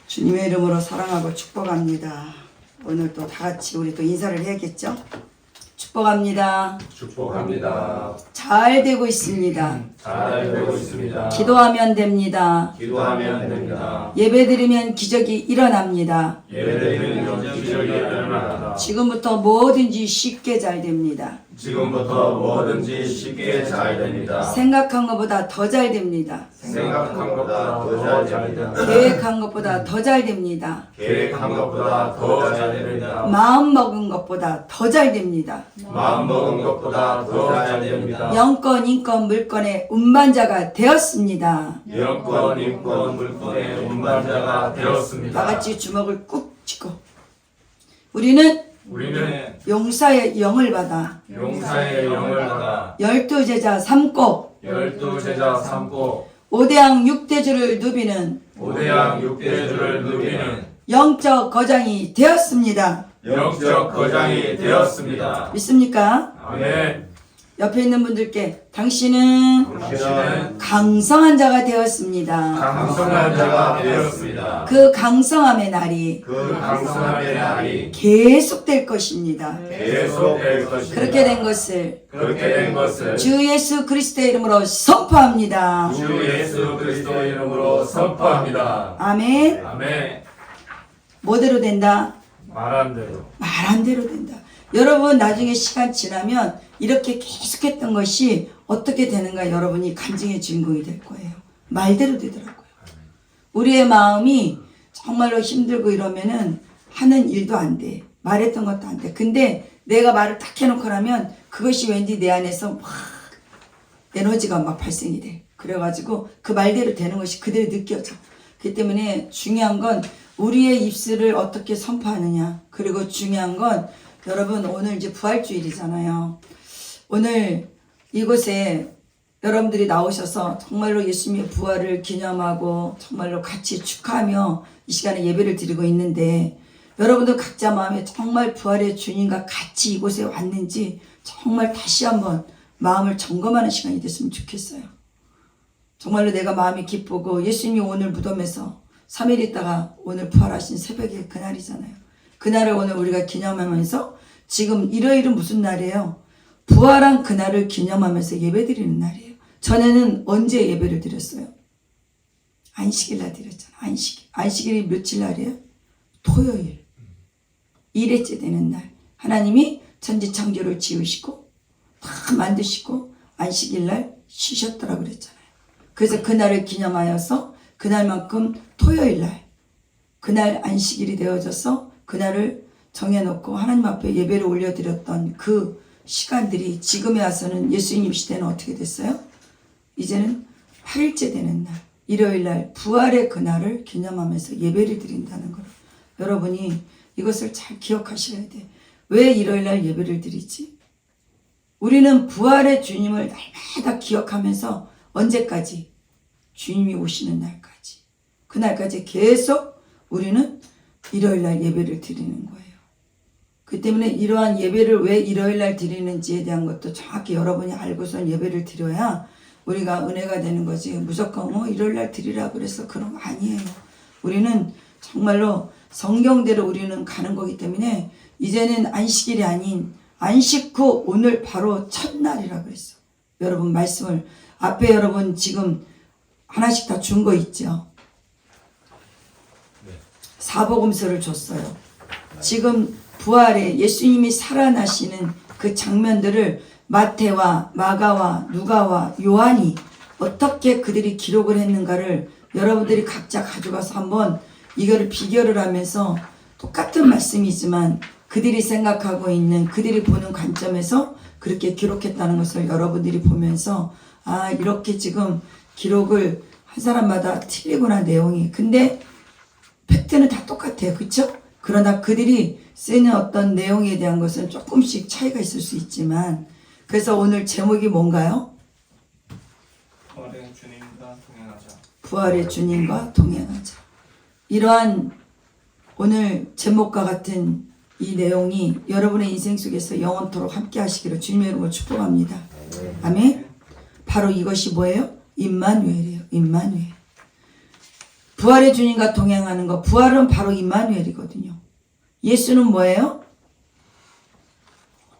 주님의 이름으로 사랑하고 축복합니다. 오늘 또 다 같이 우리 또 인사를 해야겠죠? 축복합니다. 축복합니다. 잘 되고 있습니다. 잘 되고 있습니다. 기도하면 됩니다. 기도하면 됩니다. 예배드리면 기적이 일어납니다. 예배드리면 기적이 일어납니다. 지금부터 뭐든지 쉽게 잘 됩니다. 지금부터 뭐든지 쉽게 잘 됩니다. 생각한 것보다 더 잘 됩니다. 생각한 것보다 더 잘 됩니다. 계획한 것보다 더 잘 됩니다. 계획한 것보다 더 잘 됩니다. 마음 먹은 것보다 더 잘 됩니다. 마음 먹은 것보다 더 잘 됩니다. 영권, 인권, 물권의 운반자가 되었습니다. 영권, 인권, 물권의 운반자가 되었습니다. 다 같이 주먹을 꾹 쥐고 우리는 용사의 영을 받아 용사의 영을 받아 12제자 삼고 12제자 삼고 5대왕 6대주를 누비는 5대왕 6대주를 누비는 영적 거장이 되었습니다. 영적 거장이 되었습니다. 믿습니까? 아멘. 옆에 있는 분들께 당신은 당신은 강성한 자가 되었습니다. 강성한 자가 되었습니다. 그 강성함의 날이 그 강성함의 날이 계속될 것입니다. 계속될 것입니다. 그렇게 된 것을 주 주 예수 그리스도의 이름으로 선포합니다. 예수 그리스도 이름으로 선포합니다. 아멘. 아멘. 뭐대로 된다? 말한 대로. 말한 대로 된다. 여러분 나중에 시간 지나면 이렇게 계속했던 것이 어떻게 되는가 여러분이 간증의 주인공이 될 거예요. 말대로 되더라고요. 우리의 마음이 정말로 힘들고 이러면은 하는 일도 안 돼. 말했던 것도 안 돼. 근데 내가 말을 딱 해놓고 나면 그것이 왠지 내 안에서 막 에너지가 막 발생이 돼. 그래가지고 그 말대로 되는 것이 그대로 느껴져. 그렇기 때문에 중요한 건 우리의 입술을 어떻게 선포하느냐. 그리고 중요한 건 여러분 오늘 이제 부활주일이잖아요. 오늘 이곳에 여러분들이 나오셔서 정말로 예수님의 부활을 기념하고 정말로 같이 축하하며 이 시간에 예배를 드리고 있는데 여러분들 각자 마음에 정말 부활의 주님과 같이 이곳에 왔는지 정말 다시 한번 마음을 점검하는 시간이 됐으면 좋겠어요. 정말로 내가 마음이 기쁘고 예수님이 오늘 무덤에서 3일 있다가 오늘 부활하신 새벽에 그날이잖아요. 그날을 오늘 우리가 기념하면서 지금 일요일은 무슨 날이에요? 부활한 그날을 기념하면서 예배드리는 날이에요. 전에는 언제 예배를 드렸어요? 안식일 날 드렸잖아요. 안식일이 며칠 날이에요? 토요일. 1회째 되는 날. 하나님이 천지창조를 지으시고 다 만드시고 안식일 날 쉬셨더라고 그랬잖아요. 그래서 그날을 기념하여서 그날만큼 토요일 날 그날 안식일이 되어져서 그날을 정해놓고 하나님 앞에 예배를 올려드렸던 그 시간들이 지금에 와서는 예수님 시대는 어떻게 됐어요? 이제는 8일째 되는 날 일요일 날 부활의 그날을 기념하면서 예배를 드린다는 걸 여러분이 이것을 잘 기억하셔야 돼. 왜 일요일 날 예배를 드리지? 우리는 부활의 주님을 날마다 기억하면서 언제까지? 주님이 오시는 날까지. 그날까지 계속 우리는 일요일 날 예배를 드리는 거예요. 그 때문에 이러한 예배를 왜 일요일 날 드리는지에 대한 것도 정확히 여러분이 알고선 예배를 드려야 우리가 은혜가 되는 거지. 무조건 일요일 날 드리라 그래서 그런 거 아니에요. 우리는 정말로 성경대로 우리는 가는 거기 때문에 이제는 안식일이 아닌 안식 후 오늘 바로 첫날이라 그랬어. 여러분 말씀을 앞에 여러분 지금 하나씩 다 준 거 있죠. 사복음서를 줬어요. 지금 부활에 예수님이 살아나시는 그 장면들을 마태와 마가와 누가와 요한이 어떻게 그들이 기록을 했는가를 여러분들이 각자 가져가서 한번 이거를 비교를 하면서 똑같은 말씀이지만 그들이 생각하고 있는 그들이 보는 관점에서 그렇게 기록했다는 것을 여러분들이 보면서 아 이렇게 지금 기록을 한 사람마다 틀리구나 내용이. 근데 팩트는 다 똑같아요. 그렇죠? 그러나 그들이 쓰는 어떤 내용에 대한 것은 조금씩 차이가 있을 수 있지만 그래서 오늘 제목이 뭔가요? 부활의 주님과 동행하자. 부활의 주님과 동행하자. 이러한 오늘 제목과 같은 이 내용이 여러분의 인생 속에서 영원토록 함께 하시기를 주님의 이름으로 축복합니다. 아멘. 바로 이것이 뭐예요? 임마누엘이에요. 임마누엘. 부활의 주님과 동행하는 것, 부활은 바로 임마누엘이거든요. 예수는 뭐예요?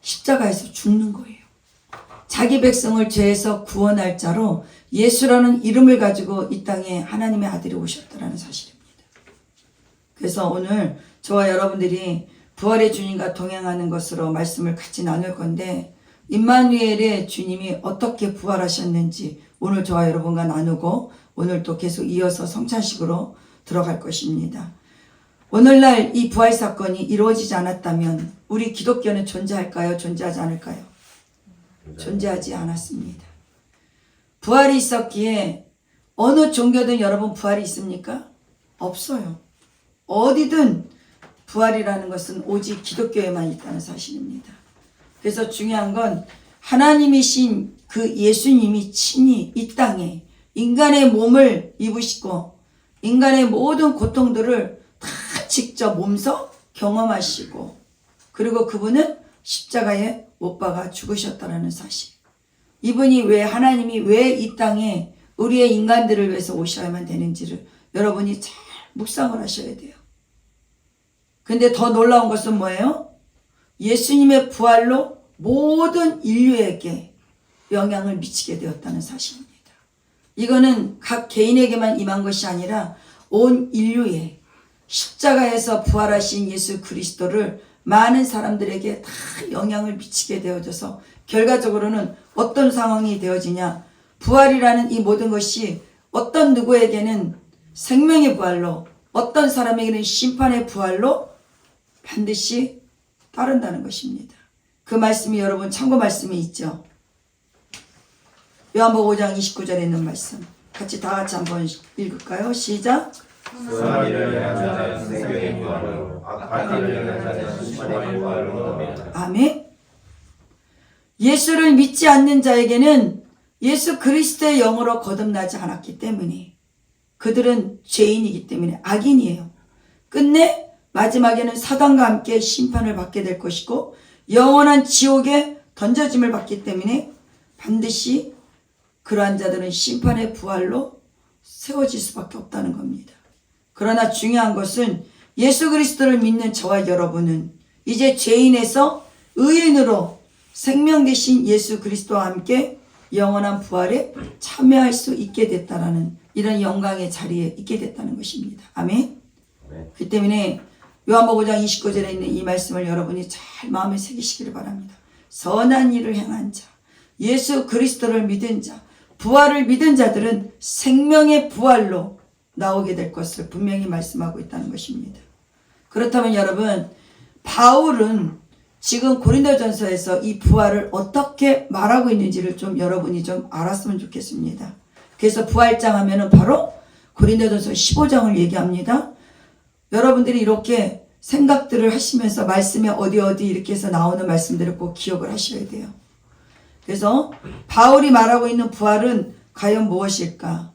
십자가에서 죽는 거예요. 자기 백성을 죄에서 구원할 자로 예수라는 이름을 가지고 이 땅에 하나님의 아들이 오셨다는 사실입니다. 그래서 오늘 저와 여러분들이 부활의 주님과 동행하는 것으로 말씀을 같이 나눌 건데, 임마누엘의 주님이 어떻게 부활하셨는지 오늘 저와 여러분과 나누고 오늘 또 계속 이어서 성찬식으로 들어갈 것입니다. 오늘날 이 부활 사건이 이루어지지 않았다면 우리 기독교는 존재할까요? 존재하지 않을까요? 존재하지 않았습니다. 부활이 있었기에 어느 종교든 여러분 부활이 있습니까? 없어요. 어디든 부활이라는 것은 오직 기독교에만 있다는 사실입니다. 그래서 중요한 건 하나님이신 그 예수님이 친히 이 땅에 인간의 몸을 입으시고 인간의 모든 고통들을 다 직접 몸소 경험하시고, 그리고 그분은 십자가에 못 박아 죽으셨다는 사실. 이분이 왜, 하나님이 왜 이 땅에 우리의 인간들을 위해서 오셔야만 되는지를 여러분이 잘 묵상을 하셔야 돼요. 근데 더 놀라운 것은 뭐예요? 예수님의 부활로 모든 인류에게 영향을 미치게 되었다는 사실입니다. 이거는 각 개인에게만 임한 것이 아니라 온 인류에 십자가에서 부활하신 예수 그리스도를 많은 사람들에게 다 영향을 미치게 되어져서 결과적으로는 어떤 상황이 되어지냐, 부활이라는 이 모든 것이 어떤 누구에게는 생명의 부활로, 어떤 사람에게는 심판의 부활로 반드시 따른다는 것입니다. 그 말씀이 여러분 참고 말씀이 있죠. 요한복음 5장 29절에 있는 말씀 같이 다 같이 한번 읽을까요? 시작. 선한 일을 행한 자는 생명의 부활로, 악한 일을 행한 자는 심판의 부활로 넘이라. 아멘. 예수를 믿지 않는 자에게는 예수 그리스도의 영으로 거듭나지 않았기 때문에 그들은 죄인이기 때문에 악인이에요. 끝내 마지막에는 사단과 함께 심판을 받게 될 것이고 영원한 지옥에 던져짐을 받기 때문에 반드시 그러한 자들은 심판의 부활로 세워질 수밖에 없다는 겁니다. 그러나 중요한 것은 예수 그리스도를 믿는 저와 여러분은 이제 죄인에서 의인으로 생명 되신 예수 그리스도와 함께 영원한 부활에 참여할 수 있게 됐다라는 이런 영광의 자리에 있게 됐다는 것입니다. 아멘. 그 때문에 요한복음 5장 29절에 있는 이 말씀을 여러분이 잘 마음에 새기시기를 바랍니다. 선한 일을 행한 자, 예수 그리스도를 믿은 자, 부활을 믿은 자들은 생명의 부활로 나오게 될 것을 분명히 말씀하고 있다는 것입니다. 그렇다면 여러분, 바울은 지금 고린도전서에서 이 부활을 어떻게 말하고 있는지를 좀 여러분이 좀 알았으면 좋겠습니다. 그래서 부활장 하면은 바로 고린도전서 15장을 얘기합니다. 여러분들이 이렇게 생각들을 하시면서 말씀에 어디 이렇게 해서 나오는 말씀들을 꼭 기억을 하셔야 돼요. 그래서 바울이 말하고 있는 부활은 과연 무엇일까?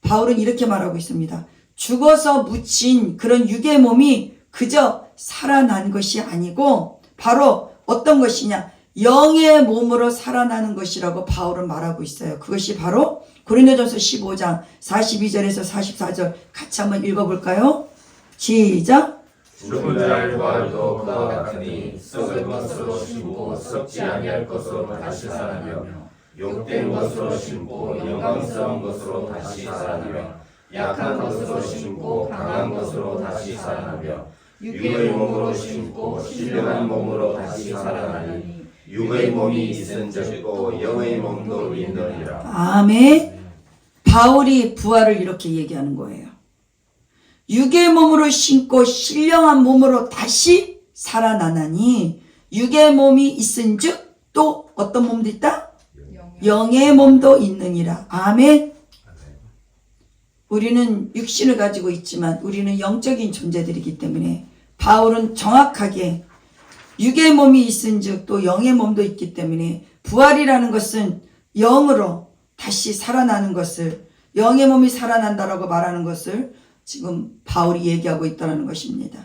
바울은 이렇게 말하고 있습니다. 죽어서 묻힌 그런 육의 몸이 그저 살아난 것이 아니고 바로 어떤 것이냐? 영의 몸으로 살아나는 것이라고 바울은 말하고 있어요. 그것이 바로 고린도전서 15장 42절에서 44절 같이 한번 읽어볼까요? 시작. 죽은 자의 부활도 그와 같으니 썩은 것으로 심고 썩지 아니할 것으로 다시 살아나며, 욕된 것으로 심고 영광스러운 것으로 다시 살아나며, 약한 것으로 심고 강한 것으로 다시 살아나며, 육의 몸으로 심고 신령한 몸으로 다시 살아나니 육의 몸이 있은즉 또 영의 몸도 있느니라. 아멘. 바울이 부활을 이렇게 얘기하는 거예요. 육의 몸으로 심고 신령한 몸으로 다시 살아나나니 육의 몸이 있은즉 또 어떤 몸도 있다? 영의 몸도 있느니라. 아멘. 우리는 육신을 가지고 있지만 우리는 영적인 존재들이기 때문에 바울은 정확하게 육의 몸이 있은즉 또 영의 몸도 있기 때문에 부활이라는 것은 영으로 다시 살아나는 것을, 영의 몸이 살아난다라고 말하는 것을 지금 바울이 얘기하고 있다는 것입니다.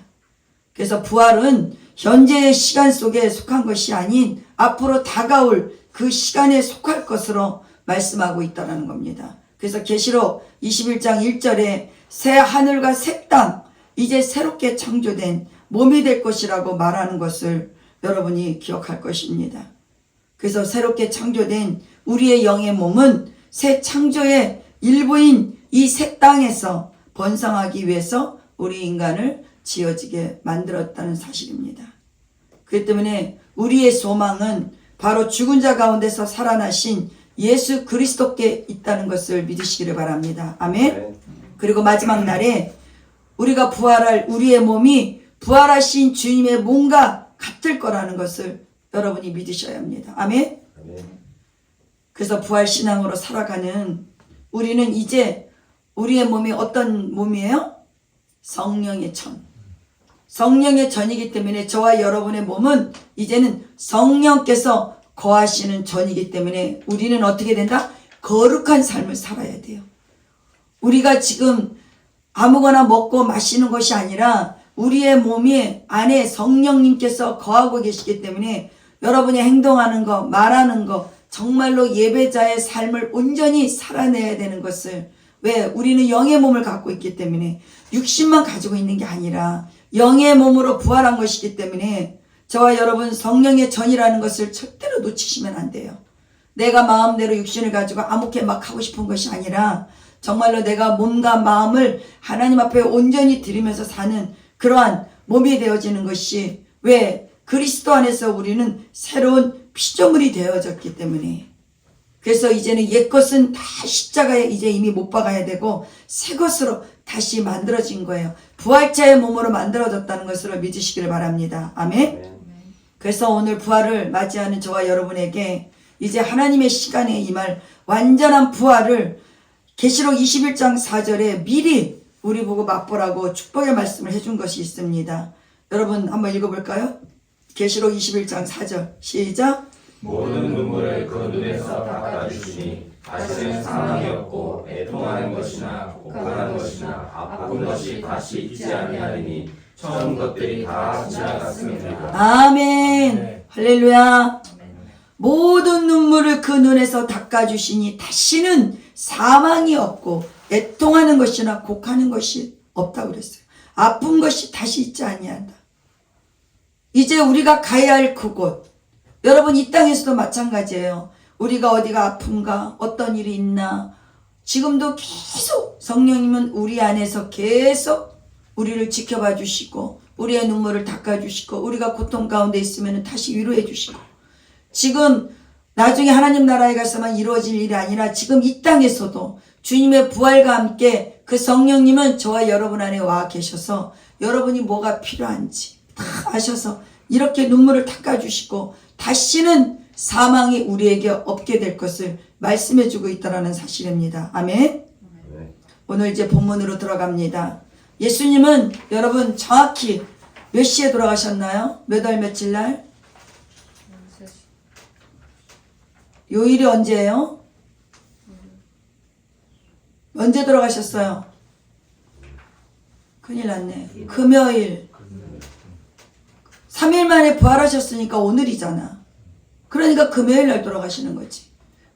그래서 부활은 현재의 시간 속에 속한 것이 아닌 앞으로 다가올 그 시간에 속할 것으로 말씀하고 있다는 겁니다. 그래서 계시록 21장 1절에 새 하늘과 새 땅, 이제 새롭게 창조된 몸이 될 것이라고 말하는 것을 여러분이 기억할 것입니다. 그래서 새롭게 창조된 우리의 영의 몸은 새 창조의 일부인 이 새 땅에서 번성하기 위해서 우리 인간을 지어지게 만들었다는 사실입니다. 그렇기 때문에 우리의 소망은 바로 죽은 자 가운데서 살아나신 예수 그리스도께 있다는 것을 믿으시기를 바랍니다. 아멘. 그리고 마지막 날에 우리가 부활할 우리의 몸이 부활하신 주님의 몸과 같을 거라는 것을 여러분이 믿으셔야 합니다. 아멘. 그래서 부활신앙으로 살아가는 우리는 이제 우리의 몸이 어떤 몸이에요? 성령의 전. 성령의 전이기 때문에 저와 여러분의 몸은 이제는 성령께서 거하시는 전이기 때문에 우리는 어떻게 된다? 거룩한 삶을 살아야 돼요. 우리가 지금 아무거나 먹고 마시는 것이 아니라 우리의 몸이 안에 성령님께서 거하고 계시기 때문에 여러분이 행동하는 것, 말하는 것, 정말로 예배자의 삶을 온전히 살아내야 되는 것을, 왜? 우리는 영의 몸을 갖고 있기 때문에 육신만 가지고 있는 게 아니라 영의 몸으로 부활한 것이기 때문에 저와 여러분 성령의 전이라는 것을 절대로 놓치시면 안 돼요. 내가 마음대로 육신을 가지고 아무렇게 막 하고 싶은 것이 아니라 정말로 내가 몸과 마음을 하나님 앞에 온전히 드리면서 사는 그러한 몸이 되어지는 것이, 왜? 그리스도 안에서 우리는 새로운 피조물이 되어졌기 때문에. 그래서 이제는 옛것은 다 십자가에 이제 이미 못 박아야 되고 새 것으로 다시 만들어진 거예요. 부활자의 몸으로 만들어졌다는 것을 믿으시기를 바랍니다. 아멘. 그래서 오늘 부활을 맞이하는 저와 여러분에게 이제 하나님의 시간에 임할 완전한 부활을 계시록 21장 4절에 미리 우리 보고 맛보라고 축복의 말씀을 해준 것이 있습니다. 여러분 한번 읽어볼까요? 계시록 21장 4절 시작. 모든 눈물을 그 눈에서 닦아주시니 다시는 사망이 없고 애통하는 것이나 곡하는 것이나 아픈 것이 다시 있지 아니하리니 처음 것들이 다 지나갔습니다. 아멘. 할렐루야. 모든 눈물을 그 눈에서 닦아주시니 다시는 사망이 없고 애통하는 것이나 곡하는 것이 없다고 그랬어요. 아픈 것이 다시 있지 아니한다. 이제 우리가 가야 할 그곳, 여러분 이 땅에서도 마찬가지예요. 우리가 어디가 아픈가, 어떤 일이 있나, 지금도 계속 성령님은 우리 안에서 계속 우리를 지켜봐 주시고 우리의 눈물을 닦아 주시고 우리가 고통 가운데 있으면 다시 위로해 주시고, 지금 나중에 하나님 나라에 가서만 이루어질 일이 아니라 지금 이 땅에서도 주님의 부활과 함께 그 성령님은 저와 여러분 안에 와 계셔서 여러분이 뭐가 필요한지 다 아셔서 이렇게 눈물을 닦아주시고 다시는 사망이 우리에게 없게 될 것을 말씀해 주고 있다는 사실입니다. 아멘. 오늘 이제 본문으로 들어갑니다. 예수님은 여러분 정확히 몇 시에 돌아가셨나요? 몇 월 며칠 날? 요일이 언제예요? 언제 돌아가셨어요? 큰일 났네. 금요일. 3일 만에 부활하셨으니까 오늘이잖아. 그러니까 금요일 날 돌아가시는 거지.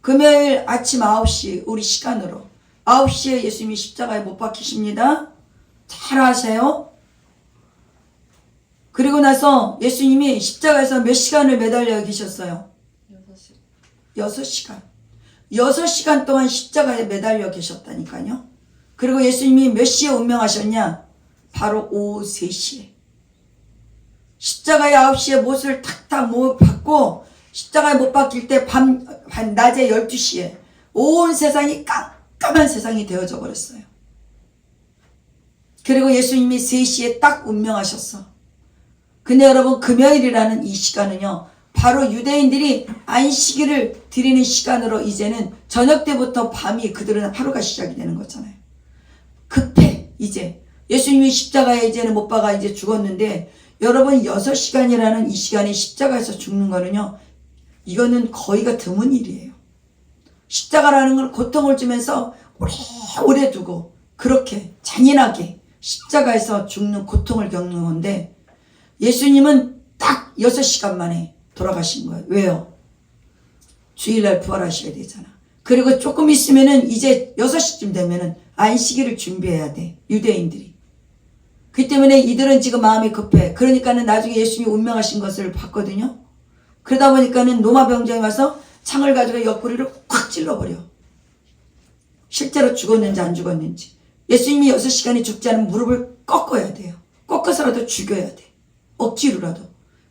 금요일 아침 9시 우리 시간으로 9시에 예수님이 십자가에 못 박히십니다. 잘 아세요? 그리고 나서 예수님이 십자가에서 몇 시간을 매달려 계셨어요? 6시간. 6시간 동안 십자가에 매달려 계셨다니까요. 그리고 예수님이 몇 시에 운명하셨냐? 바로 오후 3시에. 십자가에 9시에 못을 탁탁 박고 십자가에 못 박힐 때 낮에 12시에 온 세상이 깜깜한 세상이 되어져 버렸어요. 그리고 예수님이 3시에 딱 운명하셨어. 근데 여러분 금요일이라는 이 시간은요, 바로 유대인들이 안식일을 드리는 시간으로 이제는 저녁 때부터 밤이 그들은 하루가 시작이 되는 거잖아요. 급해. 이제 예수님이 십자가에 이제는 못 박아 이제 죽었는데, 여러분 6시간이라는 이 시간에 십자가에서 죽는 거는요, 이거는 거의가 드문 일이에요. 십자가라는 건 고통을 주면서 오래 두고 그렇게 잔인하게 십자가에서 죽는 고통을 겪는 건데, 예수님은 딱 6시간 만에 돌아가신 거예요. 왜요? 주일날 부활하셔야 되잖아. 그리고 조금 있으면은 이제 6시쯤 되면은 안식일을 준비해야 돼. 유대인들이. 그 때문에 이들은 지금 마음이 급해. 그러니까는 나중에 예수님이 운명하신 것을 봤거든요. 그러다 보니까는 로마 병정이 와서 창을 가지고 옆구리를 콱 찔러버려. 실제로 죽었는지 안 죽었는지. 예수님이 6시간이 죽지 않으면 무릎을 꺾어야 돼요. 꺾어서라도 죽여야 돼. 억지로라도.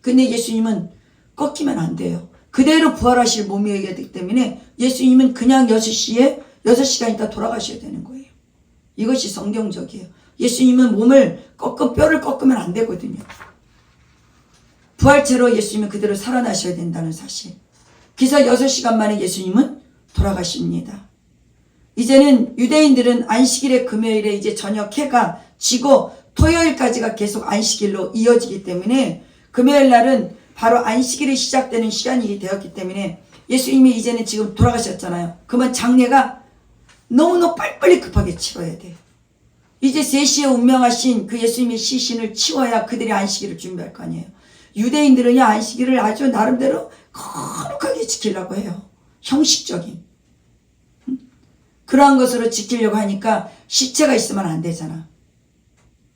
근데 예수님은 꺾이면 안 돼요. 그대로 부활하실 몸이어야 되기 때문에 예수님은 그냥 6시간 있다 돌아가셔야 되는 거예요. 이것이 성경적이에요. 예수님은 뼈를 꺾으면 안 되거든요. 부활체로 예수님은 그대로 살아나셔야 된다는 사실. 그래서 6시간 만에 예수님은 돌아가십니다. 이제는 유대인들은 안식일에 금요일에 이제 저녁 해가 지고 토요일까지가 계속 안식일로 이어지기 때문에 금요일 날은 바로 안식일이 시작되는 시간이 되었기 때문에 예수님이 이제는 지금 돌아가셨잖아요. 그러면 장례가 너무너무 빨리빨리 급하게 치러야 돼요. 이제 3시에 운명하신 그 예수님의 시신을 치워야 그들이 안식일을 준비할 거 아니에요. 유대인들은요, 안식일을 아주 나름대로 거룩하게 지키려고 해요. 형식적인. 그러한 것으로 지키려고 하니까 시체가 있으면 안 되잖아.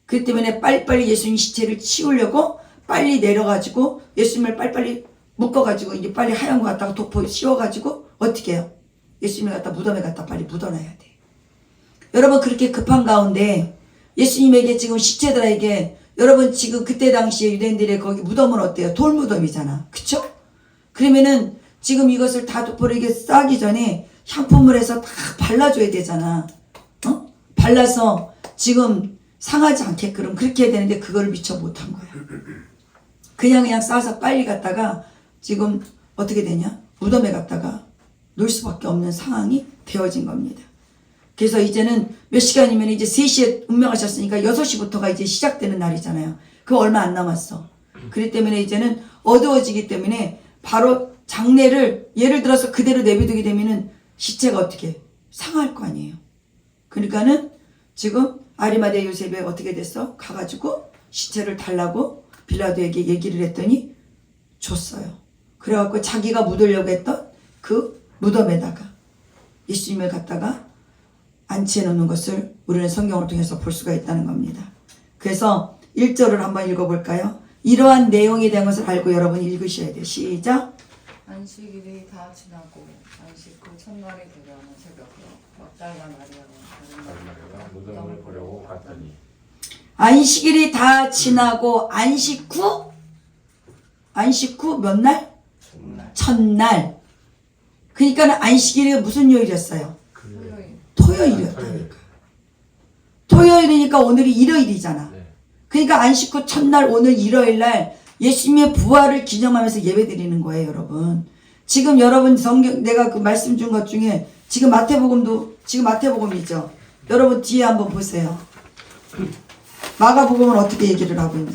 그렇기 때문에 빨리빨리 예수님 시체를 치우려고 빨리 내려가지고 예수님을 빨리빨리 묶어가지고 이제 빨리 하얀 거 갖다가 도포 씌워가지고 어떻게 해요? 예수님을 갖다 무덤에 갖다 빨리 묻어놔야 돼. 여러분 그렇게 급한 가운데 예수님에게 지금 시체들에게 여러분 지금 그때 당시에 유대인들의 거기 무덤은 어때요? 돌무덤이잖아. 그쵸? 그러면은 지금 이것을 다 도포를 이게 싸기 전에 향품을 해서 다 발라줘야 되잖아. 발라서 지금 상하지 않게끔 그렇게 해야 되는데 그걸 미처 못한 거야. 그냥 싸서 빨리 갔다가 지금 어떻게 되냐? 무덤에 갔다가 놓을 수밖에 없는 상황이 되어진 겁니다. 그래서 이제는 몇 시간이면 이제 3시에 운명하셨으니까 6시부터가 이제 시작되는 날이잖아요. 그거 얼마 안 남았어. 그렇기 때문에 이제는 어두워지기 때문에 바로 장례를 예를 들어서 그대로 내비두게 되면은 시체가 어떻게 상할 거 아니에요. 그러니까는 지금 아리마대 요셉이 어떻게 됐어? 가가지고 시체를 달라고 빌라도에게 얘기를 했더니 줬어요. 그래갖고 자기가 묻으려고 했던 그 무덤에다가 예수님을 갖다가 안치해 놓는 것을 우리는 성경을 통해서 볼 수가 있다는 겁니다. 그래서 1절을 한번 읽어볼까요? 이러한 내용에 대한 것을 알고 여러분 읽으셔야 돼요. 시작. 안식일이 다 지나고 안식 후 첫날이 되려는 새벽에 막달라 마리아가 무덤을 보려고 갔더니 안식일이 다 지나고 안식 후 몇 날? 첫날. 그러니까 안식일이 무슨 요일이었어요? 토요일 토요일이었다니까. 토요일이니까 오늘이 일요일이잖아. 네. 그러니까 안식 후 첫날 오늘 일요일날 예수님의 부활을 기념하면서 예배 드리는 거예요, 여러분. 지금 여러분 성경 내가 그 말씀 준 것 중에 지금 마태복음도 지금 마태복음이죠. 여러분 뒤에 한번 보세요. 마가복음은 어떻게 얘기를 하고 있나?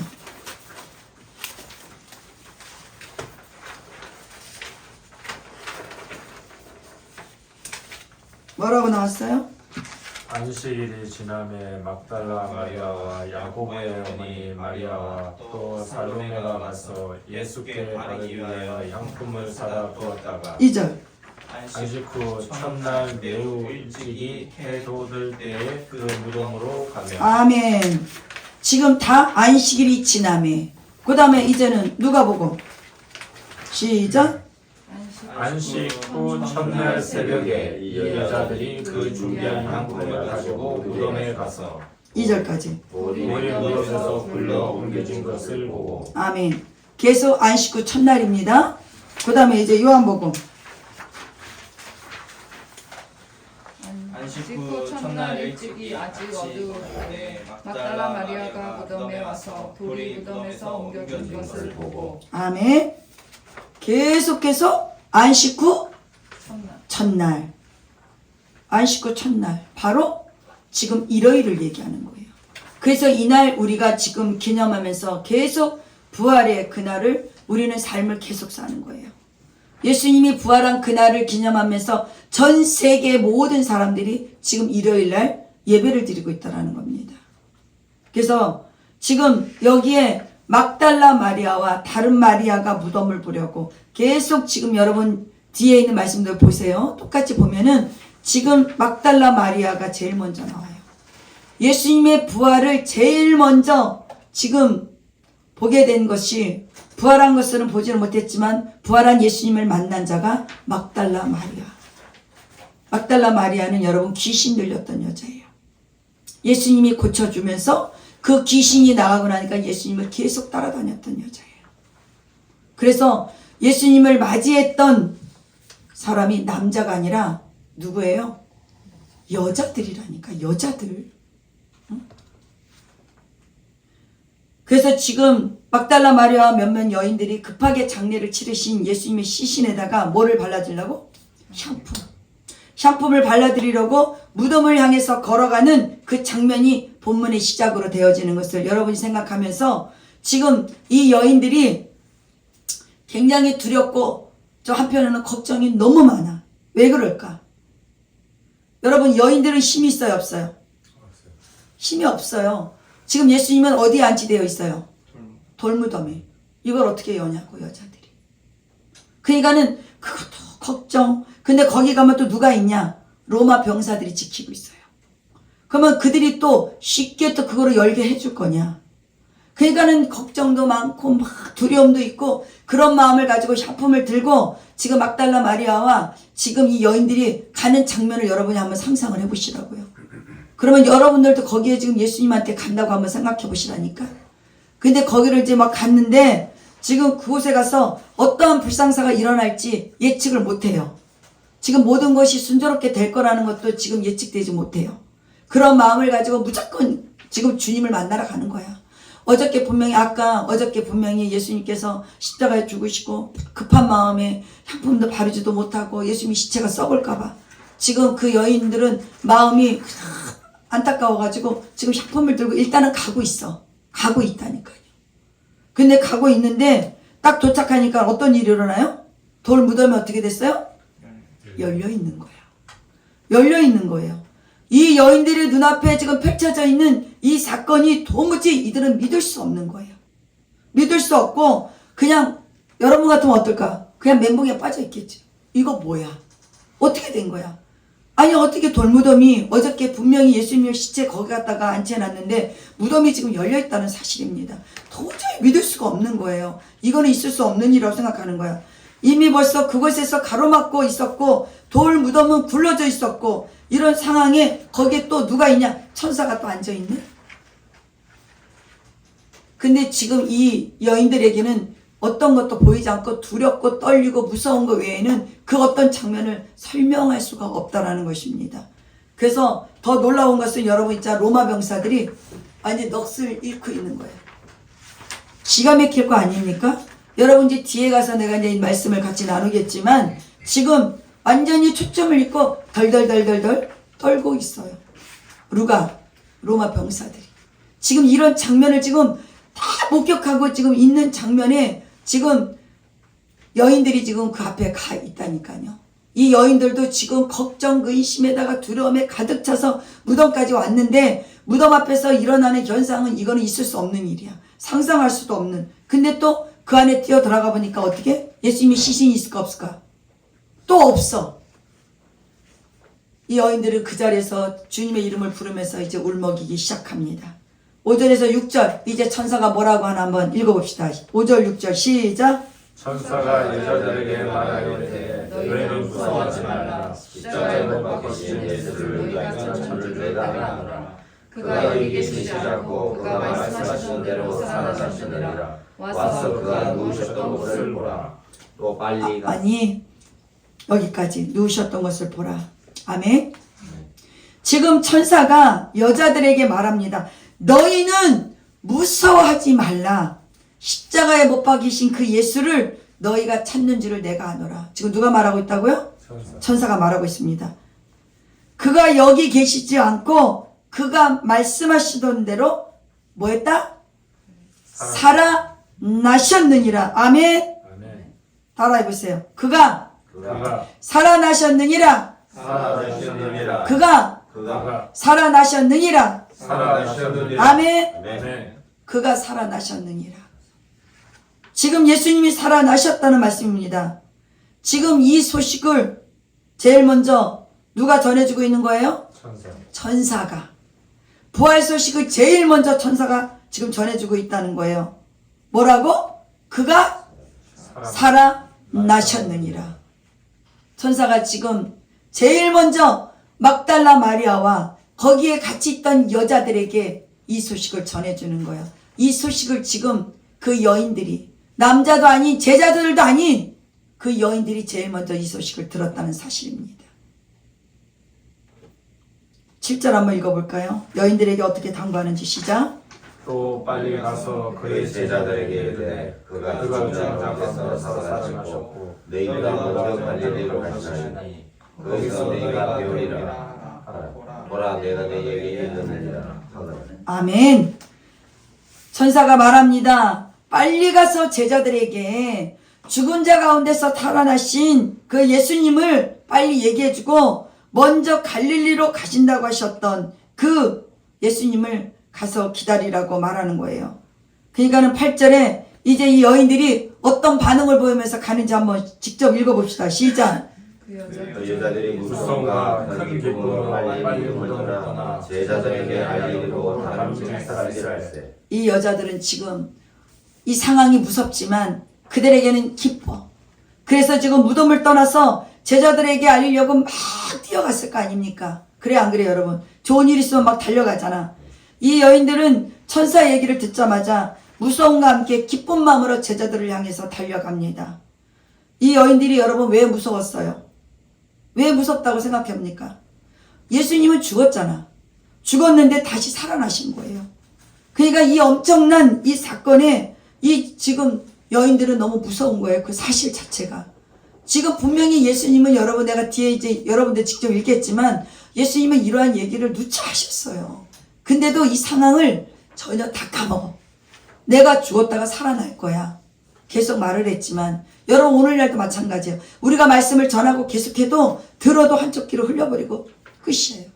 뭐라고 나왔어요? 안식일이 지남에 막달라 마리아와 야고보의 어머니 마리아와 또 살로메가 가서 예수께 바르기 위하여 향품을 사다 부었다가 2절. 안식 후 첫날 매우 일찍이 해 돋을 때에 그 무덤으로 가며 아멘. 지금 다 안식일이 지나매. 그 다음에 이제는 누가복음. 시작. 안식 후 첫날 새벽에 이 여자들이 그 준비한 향품을 가지고 무덤에 가서 2절까지. 우리 무덤에서 굴러 옮겨진 것을 보고 아멘. 계속 안식 후 첫날입니다. 그 다음에 이제 요한복음. 안식 후 첫날 일찍이 아직 어두울 때 막달라 마리아가 무덤에 와서 돌이 무덤에서 옮겨진 것을 보고 아멘. 계속해서 안식 후 첫날 첫날. 안식 후 첫날. 바로 지금 일요일을 얘기하는 거예요. 그래서 이날 우리가 지금 기념하면서 계속 부활의 그날을 우리는 삶을 계속 사는 거예요. 예수님이 부활한 그날을 기념하면서 전 세계 모든 사람들이 지금 일요일날 예배를 드리고 있다는 겁니다. 그래서 지금 여기에 막달라 마리아와 다른 마리아가 무덤을 보려고 계속 지금 여러분 뒤에 있는 말씀들 보세요. 똑같이 보면은 지금 막달라 마리아가 제일 먼저 나와요. 예수님의 부활을 제일 먼저 지금 보게 된 것이, 부활한 것은 보지는 못했지만 부활한 예수님을 만난 자가 막달라 마리아. 막달라 마리아는 여러분 귀신 들렸던 여자예요. 예수님이 고쳐주면서 그 귀신이 나가고 나니까 예수님을 계속 따라다녔던 여자예요. 그래서 예수님을 맞이했던 사람이 남자가 아니라 누구예요? 여자들이라니까, 여자들. 그래서 지금 막달라 마리아와 몇몇 여인들이 급하게 장례를 치르신 예수님의 시신에다가 뭐를 발라드리려고? 향품을 발라드리려고 무덤을 향해서 걸어가는 그 장면이 본문의 시작으로 되어지는 것을 여러분이 생각하면서 지금 이 여인들이 굉장히 두렵고 저 한편으로는 걱정이 너무 많아. 왜 그럴까? 여러분, 여인들은 힘이 있어요, 없어요? 힘이 없어요. 지금 예수님은 어디에 안치되어 있어요? 돌무덤에. 이걸 어떻게 여냐고, 여자들이. 그러니까는 그것도 걱정. 근데 거기 가면 또 누가 있냐? 로마 병사들이 지키고 있어요. 그러면 그들이 또 쉽게 또 그거를 열게 해줄 거냐? 그러니까는 걱정도 많고 막 두려움도 있고 그런 마음을 가지고 향품을 들고 지금 막달라 마리아와 지금 이 여인들이 가는 장면을 여러분이 한번 상상을 해보시라고요. 그러면 여러분들도 거기에 지금 예수님한테 간다고 한번 생각해 보시라니까. 근데 거기를 이제 막 갔는데 지금 그곳에 가서 어떠한 불상사가 일어날지 예측을 못해요. 지금 모든 것이 순조롭게 될 거라는 것도 지금 예측되지 못해요. 그런 마음을 가지고 무조건 지금 주님을 만나러 가는 거야. 어저께 분명히 예수님께서 십자가에 죽으시고 급한 마음에 향품도 바르지도 못하고 예수님이 시체가 썩을까봐 지금 그 여인들은 마음이 안타까워가지고 지금 향품을 들고 일단은 가고 있어. 가고 있다니까요. 근데 가고 있는데 딱 도착하니까 어떤 일이 일어나요? 돌 무덤이 어떻게 됐어요? 열려 있는 거야. 열려 있는 거예요. 이 여인들의 눈앞에 지금 펼쳐져 있는 이 사건이 도무지 이들은 믿을 수 없는 거예요. 믿을 수 없고 그냥 여러분 같으면 어떨까? 그냥 멘붕에 빠져 있겠지. 이거 뭐야? 어떻게 된 거야? 아니 어떻게 돌무덤이 어저께 분명히 예수님의 시체 거기 갖다가 안치해놨는데 무덤이 지금 열려있다는 사실입니다. 도저히 믿을 수가 없는 거예요. 이거는 있을 수 없는 일이라고 생각하는 거야. 이미 벌써 그곳에서 가로막고 있었고 돌 무덤은 굴러져 있었고 이런 상황에 거기에 또 누가 있냐? 천사가 또 앉아있네? 근데 지금 이 여인들에게는 어떤 것도 보이지 않고 두렵고 떨리고 무서운 것 외에는 그 어떤 장면을 설명할 수가 없다라는 것입니다. 그래서 더 놀라운 것은 여러분 있잖아, 로마 병사들이 완전히 넋을 잃고 있는 거예요. 기가 막힐 거 아닙니까? 여러분 이제 뒤에 가서 내가 이제 이 말씀을 같이 나누겠지만 지금 완전히 초점을 잃고 덜덜덜덜덜 떨고 있어요. 누가? 로마 병사들이. 지금 이런 장면을 지금 다 목격하고 지금 있는 장면에 지금 여인들이 지금 그 앞에 가 있다니까요. 이 여인들도 지금 걱정, 근심에다가 두려움에 가득 차서 무덤까지 왔는데 무덤 앞에서 일어나는 현상은 이거는 있을 수 없는 일이야. 상상할 수도 없는. 근데 또 그 안에 뛰어 들어가 보니까 어떻게? 예수님이 시신이 있을까 없을까? 또 없어. 이 여인들은 그 자리에서 주님의 이름을 부르면서 이제 울먹이기 시작합니다. 5절에서 6절 이제 천사가 뭐라고 하나 한번 읽어봅시다. 5절 6절 시작. 천사가 여자들에게 말하기를 너희는 무서워하지 말라. 십자가에 못 박히신 예수를 너희가 찾은 줄 내가 아노라. 그가 여기 계시지 않고 그가 말씀하신 대로 살아나시느니라. 와서 그가 누우셨던 곳을 보라. 또 빨리 가. 아니 여기까지 누우셨던 것을 보라. 아멘. 지금 천사가 여자들에게 말합니다. 너희는 무서워하지 말라. 십자가에 못 박히신 그 예수를 너희가 찾는 줄을 내가 아노라. 지금 누가 말하고 있다고요? 천사가 말하고 있습니다. 그가 여기 계시지 않고 그가 말씀하시던 대로 뭐 했다? 살아나셨느니라. 아멘. 따라해보세요. 그가 살아나셨느니라. 살아나셨느니라. 그가 살아나셨느니라. 아멘. 그가 살아나셨느니라. 지금 예수님이 살아나셨다는 말씀입니다. 지금 이 소식을 제일 먼저 누가 전해주고 있는 거예요? 천사. 천사가. 부활 소식을 제일 먼저 천사가 지금 전해주고 있다는 거예요. 뭐라고? 그가 살아나셨느니라. 천사가 지금 제일 먼저 막달라 마리아와 거기에 같이 있던 여자들에게 이 소식을 전해주는 거예요. 이 소식을 지금 그 여인들이, 남자도 아닌 제자들도 아닌 그 여인들이 제일 먼저 이 소식을 들었다는 사실입니다. 7절 한번 읽어볼까요? 여인들에게 어떻게 당부하는지. 시작. 또 빨리 가서 그의 제자들에게 이르되 그가 죽은 자 가운데서 살아나셨고 너희가 먼저 갈릴리로 가시나니 거기서 너희가 배우리라 하라. 보라 내가 너희에게 이르느니라 하더라. 아멘. 천사가 말합니다. 빨리 가서 제자들에게 죽은 자 가운데서 살아나신 그 예수님을 빨리 얘기해주고 먼저 갈릴리로 가신다고 하셨던 그 예수님을 가서 기다리라고 말하는 거예요. 그러니까는 8절에 이제 이 여인들이 어떤 반응을 보이면서 가는지 한번 직접 읽어봅시다. 시작. 그 여자 그 여자들이 무성과 큰 기쁨으로 빨리 이름을 떠나 제자들에게 알리고 다른 집 사람들할세. 이 여자들은 지금 이 상황이 무섭지만 그들에게는 기뻐. 그래서 지금 무덤을 떠나서 제자들에게 알리려고 막 뛰어갔을 거 아닙니까? 그래 안 그래요 여러분? 좋은 일 있으면 막 달려가잖아. 이 여인들은 천사 얘기를 듣자마자 무서움과 함께 기쁜 마음으로 제자들을 향해서 달려갑니다. 이 여인들이 여러분 왜 무서웠어요? 왜 무섭다고 생각합니까? 예수님은 죽었잖아. 죽었는데 다시 살아나신 거예요. 그러니까 이 엄청난 이 사건에 이 지금 여인들은 너무 무서운 거예요. 그 사실 자체가. 지금 분명히 예수님은 여러분, 내가 뒤에 이제 여러분들 직접 읽겠지만 예수님은 이러한 얘기를 누차 하셨어요. 근데도 이 상황을 전혀 다 까먹어. 내가 죽었다가 살아날 거야. 계속 말을 했지만 여러분 오늘날도 마찬가지예요. 우리가 말씀을 전하고 계속해도 들어도 한쪽 귀로 흘려버리고 끝이에요.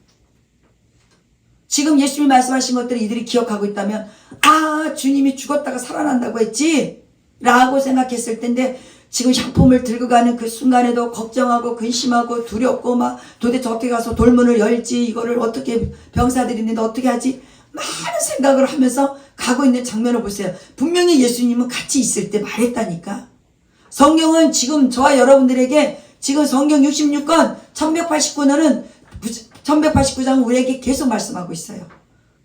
지금 예수님이 말씀하신 것들을 이들이 기억하고 있다면 아 주님이 죽었다가 살아난다고 했지 라고 생각했을 텐데 지금 향품을 들고 가는 그 순간에도 걱정하고 근심하고 두렵고 막 도대체 어떻게 가서 돌문을 열지 이거를 어떻게 병사들이 있는데 어떻게 하지 많은 생각을 하면서 가고 있는 장면을 보세요. 분명히 예수님은 같이 있을 때 말했다니까. 성경은 지금 저와 여러분들에게 지금 성경 66권 1189년은 1189장은 우리에게 계속 말씀하고 있어요.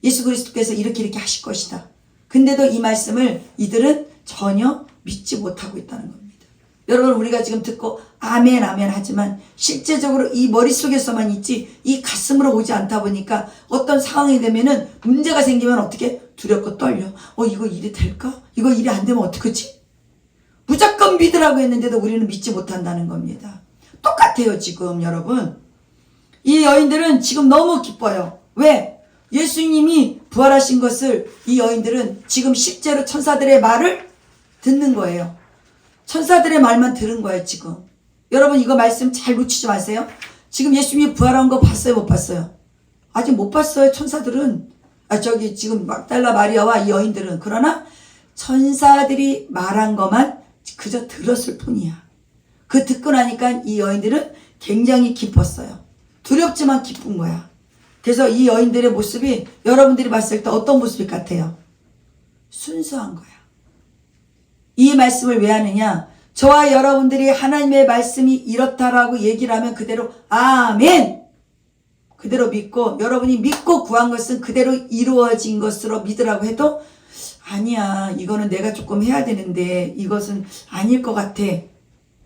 예수 그리스도께서 이렇게 하실 것이다. 근데도 이 말씀을 이들은 전혀 믿지 못하고 있다는 겁니다. 여러분 우리가 지금 듣고 아멘 아멘 하지만 실제적으로 이 머릿속에서만 있지 이 가슴으로 오지 않다 보니까 어떤 상황이 되면은 문제가 생기면 어떻게 두렵고 떨려. 이거 일이 될까? 이거 일이 안 되면 어떡하지? 무조건 믿으라고 했는데도 우리는 믿지 못한다는 겁니다. 똑같아요 지금 여러분. 이 여인들은 지금 너무 기뻐요. 왜? 예수님이 부활하신 것을 이 여인들은 지금 실제로 천사들의 말을 듣는 거예요. 천사들의 말만 들은 거예요 지금. 여러분 이거 말씀 잘 놓치지 마세요. 지금 예수님이 부활한 거 봤어요 못 봤어요? 아직 못 봤어요 천사들은. 지금 막달라 마리아와 이 여인들은. 그러나 천사들이 말한 것만 그저 들었을 뿐이야. 그 듣고 나니까 이 여인들은 굉장히 기뻤어요. 두렵지만 기쁜 거야. 그래서 이 여인들의 모습이 여러분들이 봤을 때 어떤 모습 같아요? 순수한 거야. 이 말씀을 왜 하느냐? 저와 여러분들이 하나님의 말씀이 이렇다라고 얘기를 하면 그대로 아멘! 그대로 믿고 여러분이 믿고 구한 것은 그대로 이루어진 것으로 믿으라고 해도 아니야 이거는 내가 조금 해야 되는데 이것은 아닐 것 같아.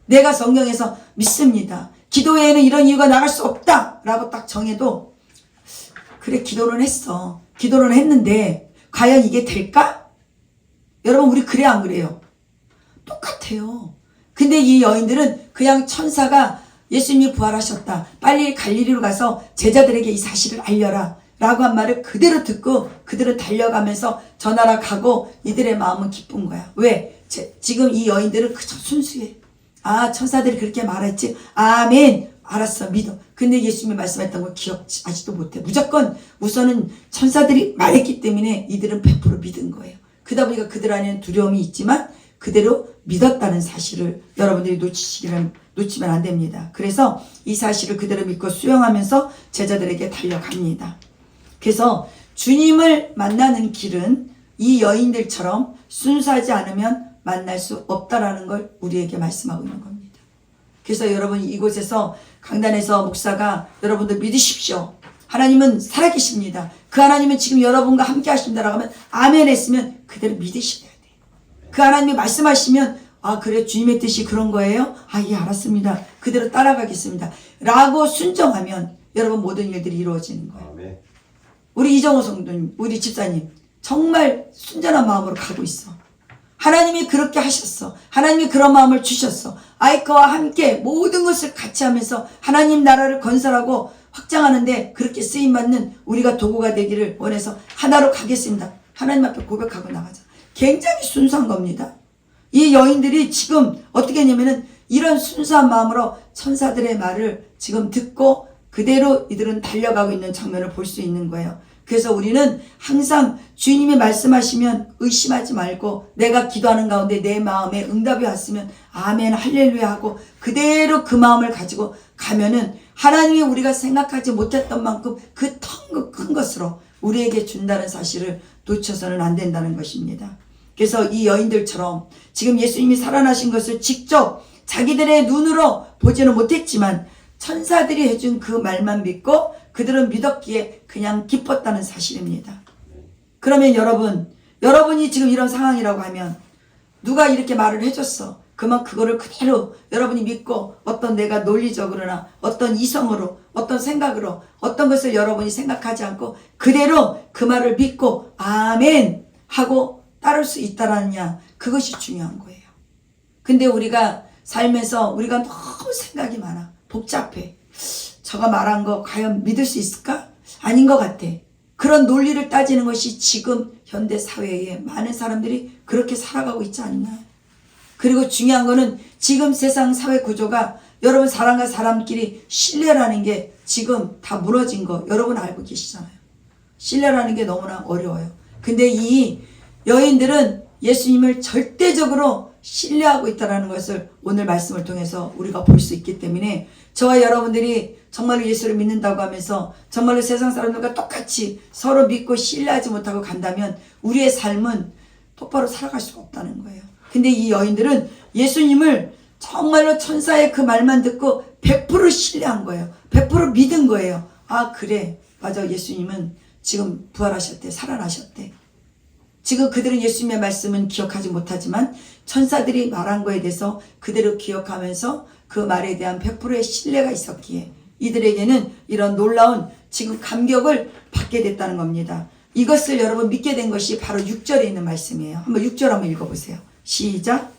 내가 성경에서 믿습니다. 기도 외에는 이런 이유가 나갈 수 없다 라고 딱 정해도 그래 기도는 했어. 기도는 했는데 과연 이게 될까? 여러분 우리 그래 안 그래요? 똑같아요. 근데 이 여인들은 그냥 천사가 예수님이 부활하셨다. 빨리 갈릴리로 가서 제자들에게 이 사실을 알려라. 라고 한 말을 그대로 듣고 그들은 달려가면서 저 나라 가고 이들의 마음은 기쁜 거야. 왜? 지금 이 여인들은 그저 순수해. 아 천사들이 그렇게 말했지. 아멘. 알았어 믿어. 근데 예수님이 말씀했던 걸 기억하지도 못해. 무조건 우선은 천사들이 말했기 때문에 이들은 100% 믿은 거예요. 그러다 보니까 그들 안에는 두려움이 있지만 그대로 믿었다는 사실을 여러분들이 놓치시기를 놓치면 안 됩니다. 그래서 이 사실을 그대로 믿고 수용하면서 제자들에게 달려갑니다. 그래서 주님을 만나는 길은 이 여인들처럼 순수하지 않으면 만날 수 없다라는 걸 우리에게 말씀하고 있는 겁니다. 그래서 여러분 이곳에서 강단에서 목사가 여러분들 믿으십시오. 하나님은 살아계십니다. 그 하나님은 지금 여러분과 함께 하신다라고 하면 아멘 했으면 그대로 믿으셔야 돼요. 그 하나님이 말씀하시면 아 그래 주님의 뜻이 그런 거예요? 아 예 알았습니다. 그대로 따라가겠습니다. 라고 순종하면 여러분 모든 일들이 이루어지는 거예요. 아멘. 우리 이정호 성도님, 우리 집사님 정말 순전한 마음으로 가고 있어. 하나님이 그렇게 하셨어. 하나님이 그런 마음을 주셨어. 아이커와 함께 모든 것을 같이 하면서 하나님 나라를 건설하고 확장하는데 그렇게 쓰임받는 우리가 도구가 되기를 원해서 하나로 가겠습니다. 하나님 앞에 고백하고 나가자. 굉장히 순수한 겁니다. 이 여인들이 지금 어떻게 했냐면은 이런 순수한 마음으로 천사들의 말을 지금 듣고 그대로 이들은 달려가고 있는 장면을 볼 수 있는 거예요. 그래서 우리는 항상 주님이 말씀하시면 의심하지 말고 내가 기도하는 가운데 내 마음에 응답이 왔으면 아멘 할렐루야 하고 그대로 그 마음을 가지고 가면은 하나님이 우리가 생각하지 못했던 만큼 그 큰 것으로 우리에게 준다는 사실을 놓쳐서는 안 된다는 것입니다. 그래서 이 여인들처럼 지금 예수님이 살아나신 것을 직접 자기들의 눈으로 보지는 못했지만 천사들이 해준 그 말만 믿고 그들은 믿었기에 그냥 기뻤다는 사실입니다. 그러면 여러분이 지금 이런 상황이라고 하면 누가 이렇게 말을 해줬어. 그러면 그거를 그대로 여러분이 믿고 어떤 내가 논리적으로나 어떤 이성으로 어떤 생각으로 어떤 것을 여러분이 생각하지 않고 그대로 그 말을 믿고 아멘 하고 따를 수 있다라느냐 그것이 중요한 거예요. 근데 우리가 살면서 우리가 너무 생각이 많아. 복잡해. 저가 말한 거 과연 믿을 수 있을까? 아닌 것 같아. 그런 논리를 따지는 것이 지금 현대 사회에 많은 사람들이 그렇게 살아가고 있지 않나. 그리고 중요한 거는 지금 세상 사회 구조가 여러분 사람과 사람끼리 신뢰라는 게 지금 다 무너진 거 여러분 알고 계시잖아요. 신뢰라는 게 너무나 어려워요. 근데 이 여인들은 예수님을 절대적으로 신뢰하고 있다는 것을 오늘 말씀을 통해서 우리가 볼 수 있기 때문에 저와 여러분들이 정말로 예수를 믿는다고 하면서 정말로 세상 사람들과 똑같이 서로 믿고 신뢰하지 못하고 간다면 우리의 삶은 똑바로 살아갈 수가 없다는 거예요. 근데 이 여인들은 예수님을 정말로 천사의 그 말만 듣고 100% 신뢰한 거예요. 100% 믿은 거예요. 아 그래 맞아 예수님은 지금 부활하셨대 살아나셨대. 지금 그들은 예수님의 말씀은 기억하지 못하지만 천사들이 말한 거에 대해서 그대로 기억하면서 그 말에 대한 100%의 신뢰가 있었기에 이들에게는 이런 놀라운 지금 감격을 받게 됐다는 겁니다. 이것을 여러분 믿게 된 것이 바로 6절에 있는 말씀이에요. 한번 6절 한번 읽어보세요. 시작.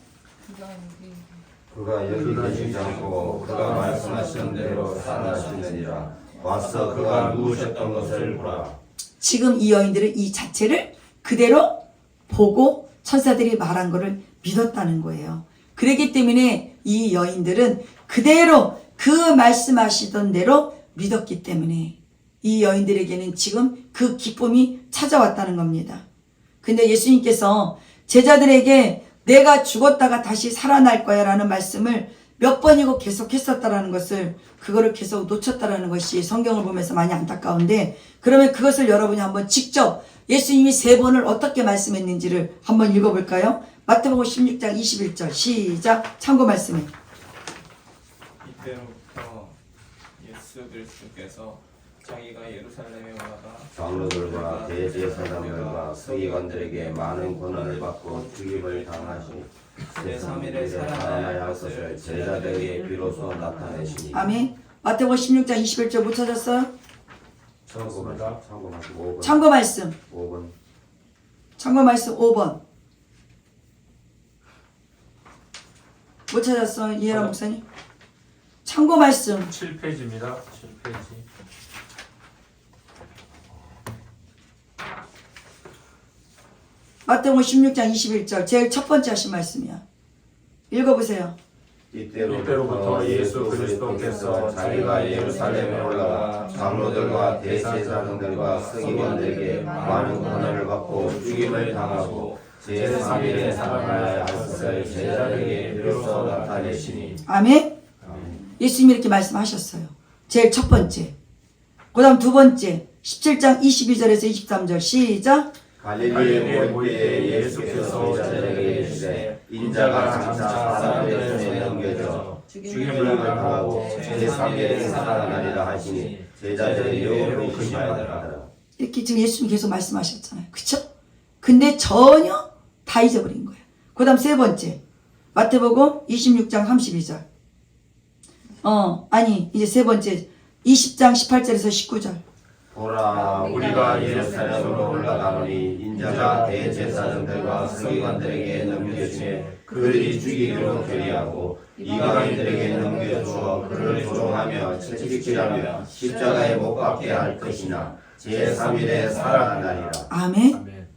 그가 여기 계시지 않고 그가 말씀하신 대로 살아나시느니라. 와서 그가 누우셨던 것을 보라. 지금 이 여인들은 이 자체를 그대로 보고 천사들이 말한 것을 믿었다는 거예요. 그렇기 때문에 이 여인들은 그대로 그 말씀하시던 대로 믿었기 때문에 이 여인들에게는 지금 그 기쁨이 찾아왔다는 겁니다. 근데 예수님께서 제자들에게 내가 죽었다가 다시 살아날 거야 라는 말씀을 몇 번이고 계속 했었다라는 것을 그거를 계속 놓쳤다라는 것이 성경을 보면서 많이 안타까운데 그러면 그것을 여러분이 한번 직접 예수님이 3번을 어떻게 말씀했는지를 한번 읽어볼까요? 마태복음 16장 21절 시작. 참고 말씀해. 이때로부터 예수 그리스도께서 자기가 예루살렘에 올라가 장로들과 대제사장들과 서기관들에게 많은 권한을 받고 죽임을 당하시니 제3일에 살아나야 할 것을 제자들에게 비로소 나타내시니. 아멘. 마태복음 16장 21절 못 찾았어요? 참고 말씀 5번. 참고 말씀. 5번. 참고 말씀 5번. 못 찾았어 이해라 목사님? 참고 말씀 7페이지입니다. 7페이지. 마태복음 16장 21절 제일 첫 번째 하신 말씀이야. 읽어보세요. 이때로부터 예수 그리스도께서 자기가 예루살렘에 올라가 장로들과 대제사장들과 서기관들에게 많은 권한을 받고 죽임을 당하고 제3일에 살아나야 할 것을 제자들에게 비로소 나타내시니. 아멘. 예수님이 이렇게 말씀하셨어요. 제일 첫 번째. 그 다음 두 번째 17장 22절에서 23절 시작. 갈릴리에 올 때에 예수께서 제자들에게 이르시되 인자가 장차 사람들의 손에 넘겨져 죽임을 당하고 제3일에 살아나리라 하시니 제자들의 여호로 의심하더라. 이렇게 지금 예수님 계속 말씀하셨잖아요. 그쵸? 근데 전혀 다 잊어버린 거예요. 그 다음 세 번째 마태복음 26장 32절. 아니 이제 세 번째 20장 18절에서 19절. 보라 우리가 예루살렘으로 올라가노니 인자가 대제사장들과 서기관들에게 넘겨주매 그들이 죽이기로 결의하고 이방인들에게 넘겨주어 그를 조롱하며 채찍질하며 십자가에 못 박게 할 것이나 제3일에 살아나리라. 아멘.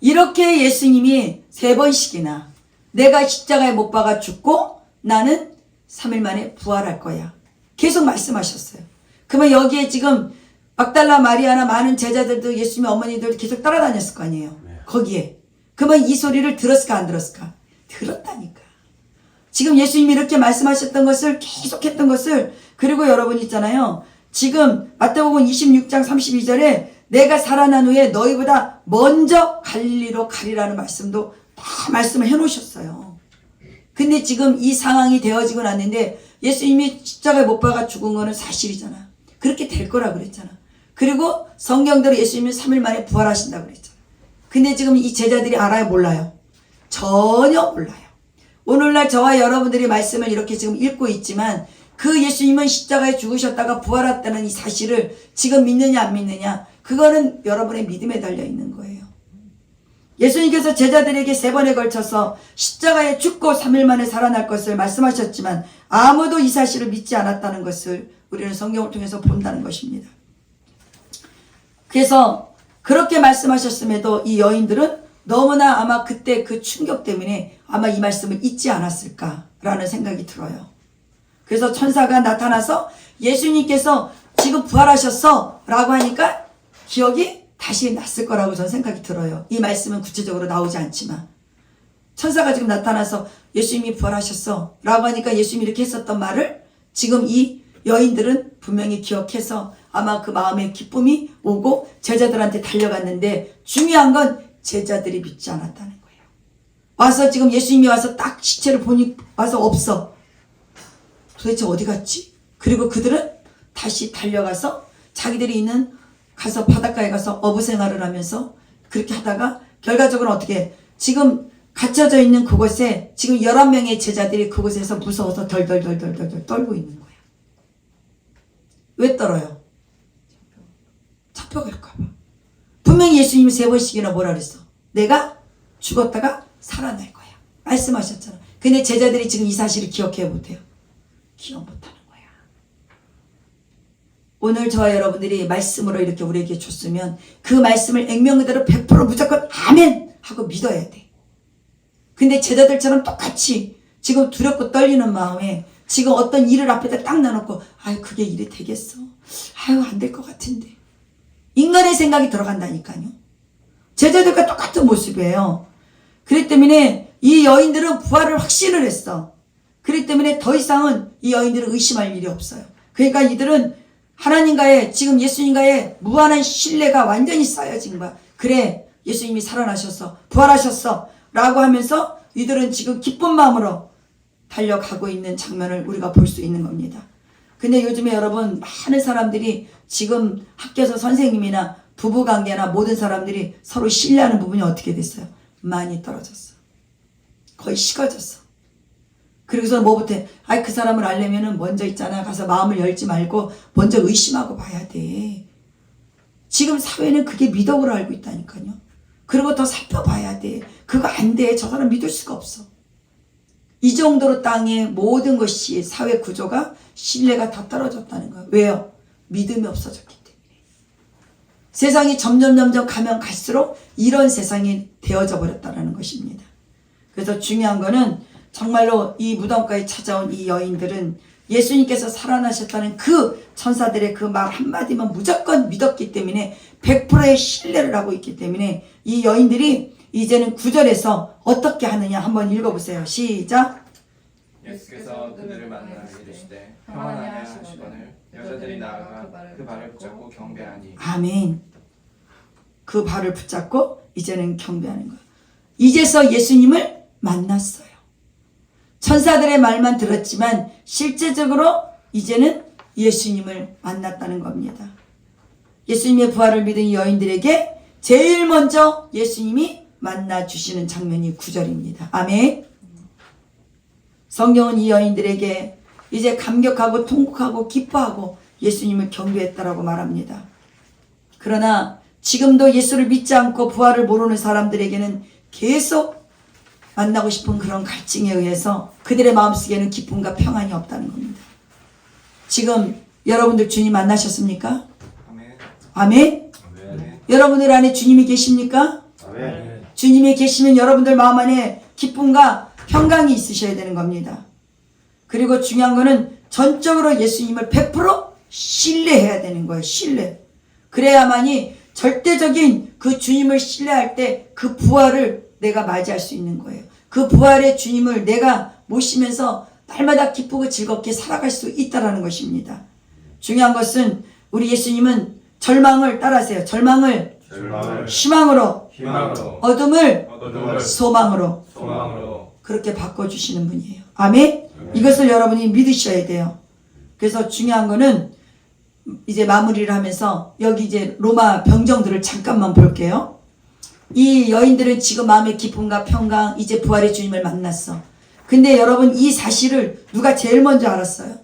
이렇게 예수님이 세 번씩이나 내가 십자가에 못 박아 죽고 나는 3일 만에 부활할 거야. 계속 말씀하셨어요. 그러면 여기에 지금 막달라 마리아나 많은 제자들도 예수님의 어머니들도 계속 따라다녔을 거 아니에요. 거기에. 그러면 이 소리를 들었을까 안 들었을까? 들었다니까. 지금 예수님이 이렇게 말씀하셨던 것을 계속했던 것을 그리고 여러분 있잖아요. 지금 마태복음 26장 32절에 내가 살아난 후에 너희보다 먼저 갈릴리로 가리라는 말씀도 다 말씀을 해놓으셨어요. 근데 지금 이 상황이 되어지고 났는데 예수님이 십자가에 못 박아 죽은 거는 사실이잖아. 그렇게 될 거라 그랬잖아. 그리고 성경대로 예수님이 3일 만에 부활하신다고 그랬잖아. 근데 지금 이 제자들이 알아요? 몰라요? 전혀 몰라요. 오늘날 저와 여러분들이 말씀을 이렇게 지금 읽고 있지만 그 예수님은 십자가에 죽으셨다가 부활했다는 이 사실을 지금 믿느냐 안 믿느냐 그거는 여러분의 믿음에 달려 있는 거예요. 예수님께서 제자들에게 3번에 걸쳐서 십자가에 죽고 3일 만에 살아날 것을 말씀하셨지만 아무도 이 사실을 믿지 않았다는 것을 우리는 성경을 통해서 본다는 것입니다. 그래서 그렇게 말씀하셨음에도 이 여인들은 너무나 아마 그때 그 충격 때문에 아마 이 말씀을 잊지 않았을까라는 생각이 들어요. 그래서 천사가 나타나서 예수님께서 지금 부활하셨어 라고 하니까 기억이 다시 났을 거라고 저는 생각이 들어요. 이 말씀은 구체적으로 나오지 않지만 천사가 지금 나타나서 예수님이 부활하셨어 라고 하니까 예수님이 이렇게 했었던 말을 지금 이 여인들은 분명히 기억해서 아마 그 마음에 기쁨이 오고 제자들한테 달려갔는데 중요한 건 제자들이 믿지 않았다는 거예요. 와서 지금 예수님이 와서 딱 시체를 보니 와서 없어. 도대체 어디 갔지? 그리고 그들은 다시 달려가서 자기들이 있는 가서 바닷가에 가서 어부 생활을 하면서 그렇게 하다가 결과적으로 어떻게 지금 갇혀져 있는 그곳에 지금 11명의 제자들이 그곳에서 무서워서 덜덜덜덜덜 떨고 있는 거예요. 왜 떨어요? 잡혀갈까봐. 분명히 예수님이 3번씩이나 뭐라 그랬어? 내가 죽었다가 살아날 거야. 말씀하셨잖아. 근데 제자들이 지금 이 사실을 기억해 못해요. 기억 못하는 거야. 오늘 저와 여러분들이 말씀으로 이렇게 우리에게 줬으면 그 말씀을 액면 그대로 100% 무조건 아멘 하고 믿어야 돼. 근데 제자들처럼 똑같이 지금 두렵고 떨리는 마음에 지금 어떤 일을 앞에다 딱 놔놓고 아유 그게 일이 되겠어. 아유 안 될 것 같은데. 인간의 생각이 들어간다니까요. 제자들과 똑같은 모습이에요. 그렇기 때문에 이 여인들은 부활을 확신을 했어. 그렇기 때문에 더 이상은 이 여인들은 의심할 일이 없어요. 그러니까 이들은 하나님과의 지금 예수님과의 무한한 신뢰가 완전히 쌓여진 거야. 그래 예수님이 살아나셨어. 부활하셨어. 라고 하면서 이들은 지금 기쁜 마음으로 달려가고 있는 장면을 우리가 볼 수 있는 겁니다. 근데 요즘에 여러분 많은 사람들이 지금 학교에서 선생님이나 부부관계나 모든 사람들이 서로 신뢰하는 부분이 어떻게 됐어요? 많이 떨어졌어. 거의 식어졌어. 그리고서 뭐부터 그 사람을 알려면은 먼저 있잖아. 가서 마음을 열지 말고 먼저 의심하고 봐야 돼. 지금 사회는 그게 미덕으로 알고 있다니까요. 그리고 더 살펴봐야 돼. 그거 안 돼. 저 사람 믿을 수가 없어. 이 정도로 땅의 모든 것이 사회 구조가 신뢰가 다 떨어졌다는 거예요. 왜요? 믿음이 없어졌기 때문에. 세상이 점점 가면 갈수록 이런 세상이 되어져 버렸다는 것입니다. 그래서 중요한 거는 정말로 이 무덤가에 찾아온 이 여인들은 예수님께서 살아나셨다는 그 천사들의 그 말 한마디만 무조건 믿었기 때문에 100%의 신뢰를 하고 있기 때문에 이 여인들이 이제는 9절에서 어떻게 하느냐 한번 읽어보세요. 시작. 예수께서 그들을 만나 이르시되 평안하냐 평안하냐 하시거늘 여자들이 나아가 그 발을 붙잡고 경배하니. 아멘. 그 발을 붙잡고 이제는 경배하는 거예요. 이제서 예수님을 만났어요. 천사들의 말만 들었지만 실제적으로 이제는 예수님을 만났다는 겁니다. 예수님의 부활을 믿은 이 여인들에게 제일 먼저 예수님이 만나주시는 장면이 9절입니다. 아멘. 성경은 이 여인들에게 이제 감격하고 통곡하고 기뻐하고 예수님을 경배했다라고 말합니다. 그러나 지금도 예수를 믿지 않고 부활을 모르는 사람들에게는 계속 만나고 싶은 그런 갈증에 의해서 그들의 마음속에는 기쁨과 평안이 없다는 겁니다. 지금 여러분들 주님 만나셨습니까? 아멘. 아멘. 아멘. 여러분들 안에 주님이 계십니까? 아멘. 주님이 계시면 여러분들 마음 안에 기쁨과 평강이 있으셔야 되는 겁니다. 그리고 중요한 거는 전적으로 예수님을 100% 신뢰해야 되는 거예요. 신뢰. 그래야만이 절대적인 그 주님을 신뢰할 때 그 부활을 내가 맞이할 수 있는 거예요. 그 부활의 주님을 내가 모시면서 날마다 기쁘고 즐겁게 살아갈 수 있다는 것입니다. 중요한 것은 우리 예수님은 절망을 따라하세요. 절망을 희망으로, 어둠을 소망으로 그렇게 바꿔주시는 분이에요. 아멘? 이것을 여러분이 믿으셔야 돼요. 그래서 중요한 거는 이제 마무리를 하면서 여기 이제 로마 병정들을 잠깐만 볼게요. 이 여인들은 지금 마음의 기쁨과 평강, 이제 부활의 주님을 만났어. 근데 여러분 이 사실을 누가 제일 먼저 알았어요?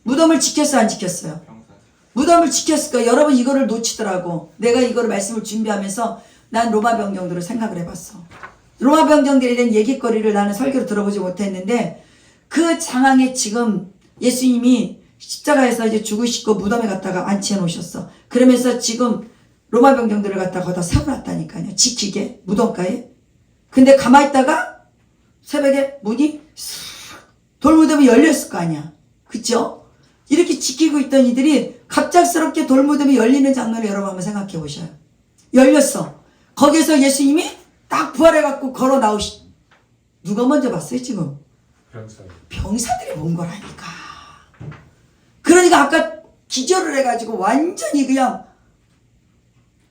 무덤을 지켰어요, 안 지켰어요? 무덤을 지켰을까? 여러분 이거를 놓치더라고. 내가 이거를 말씀을 준비하면서 난 로마 병정들을 생각을 해봤어. 로마 병정들에 대한 얘기거리를 나는 설교로 들어보지 못했는데 그 상황에 지금 예수님이 십자가에서 이제 죽으시고 무덤에 갔다가 안치해 놓으셨어. 그러면서 지금 로마 병정들을 갖다가 거기다 세워놨다니까요. 지키게 무덤가에. 근데 가만히 있다가 새벽에 문이 돌무덤이 열렸을 거 아니야. 그쵸? 이렇게 지키고 있던 이들이 갑작스럽게 돌무덤이 열리는 장면을 여러분 한번 생각해 보셔요. 열렸어. 거기서 예수님이 딱 부활해갖고 걸어 나오시. 누가 먼저 봤어요 지금? 병사들이 본 거라니까. 그러니까 아까 기절을 해가지고 완전히 그냥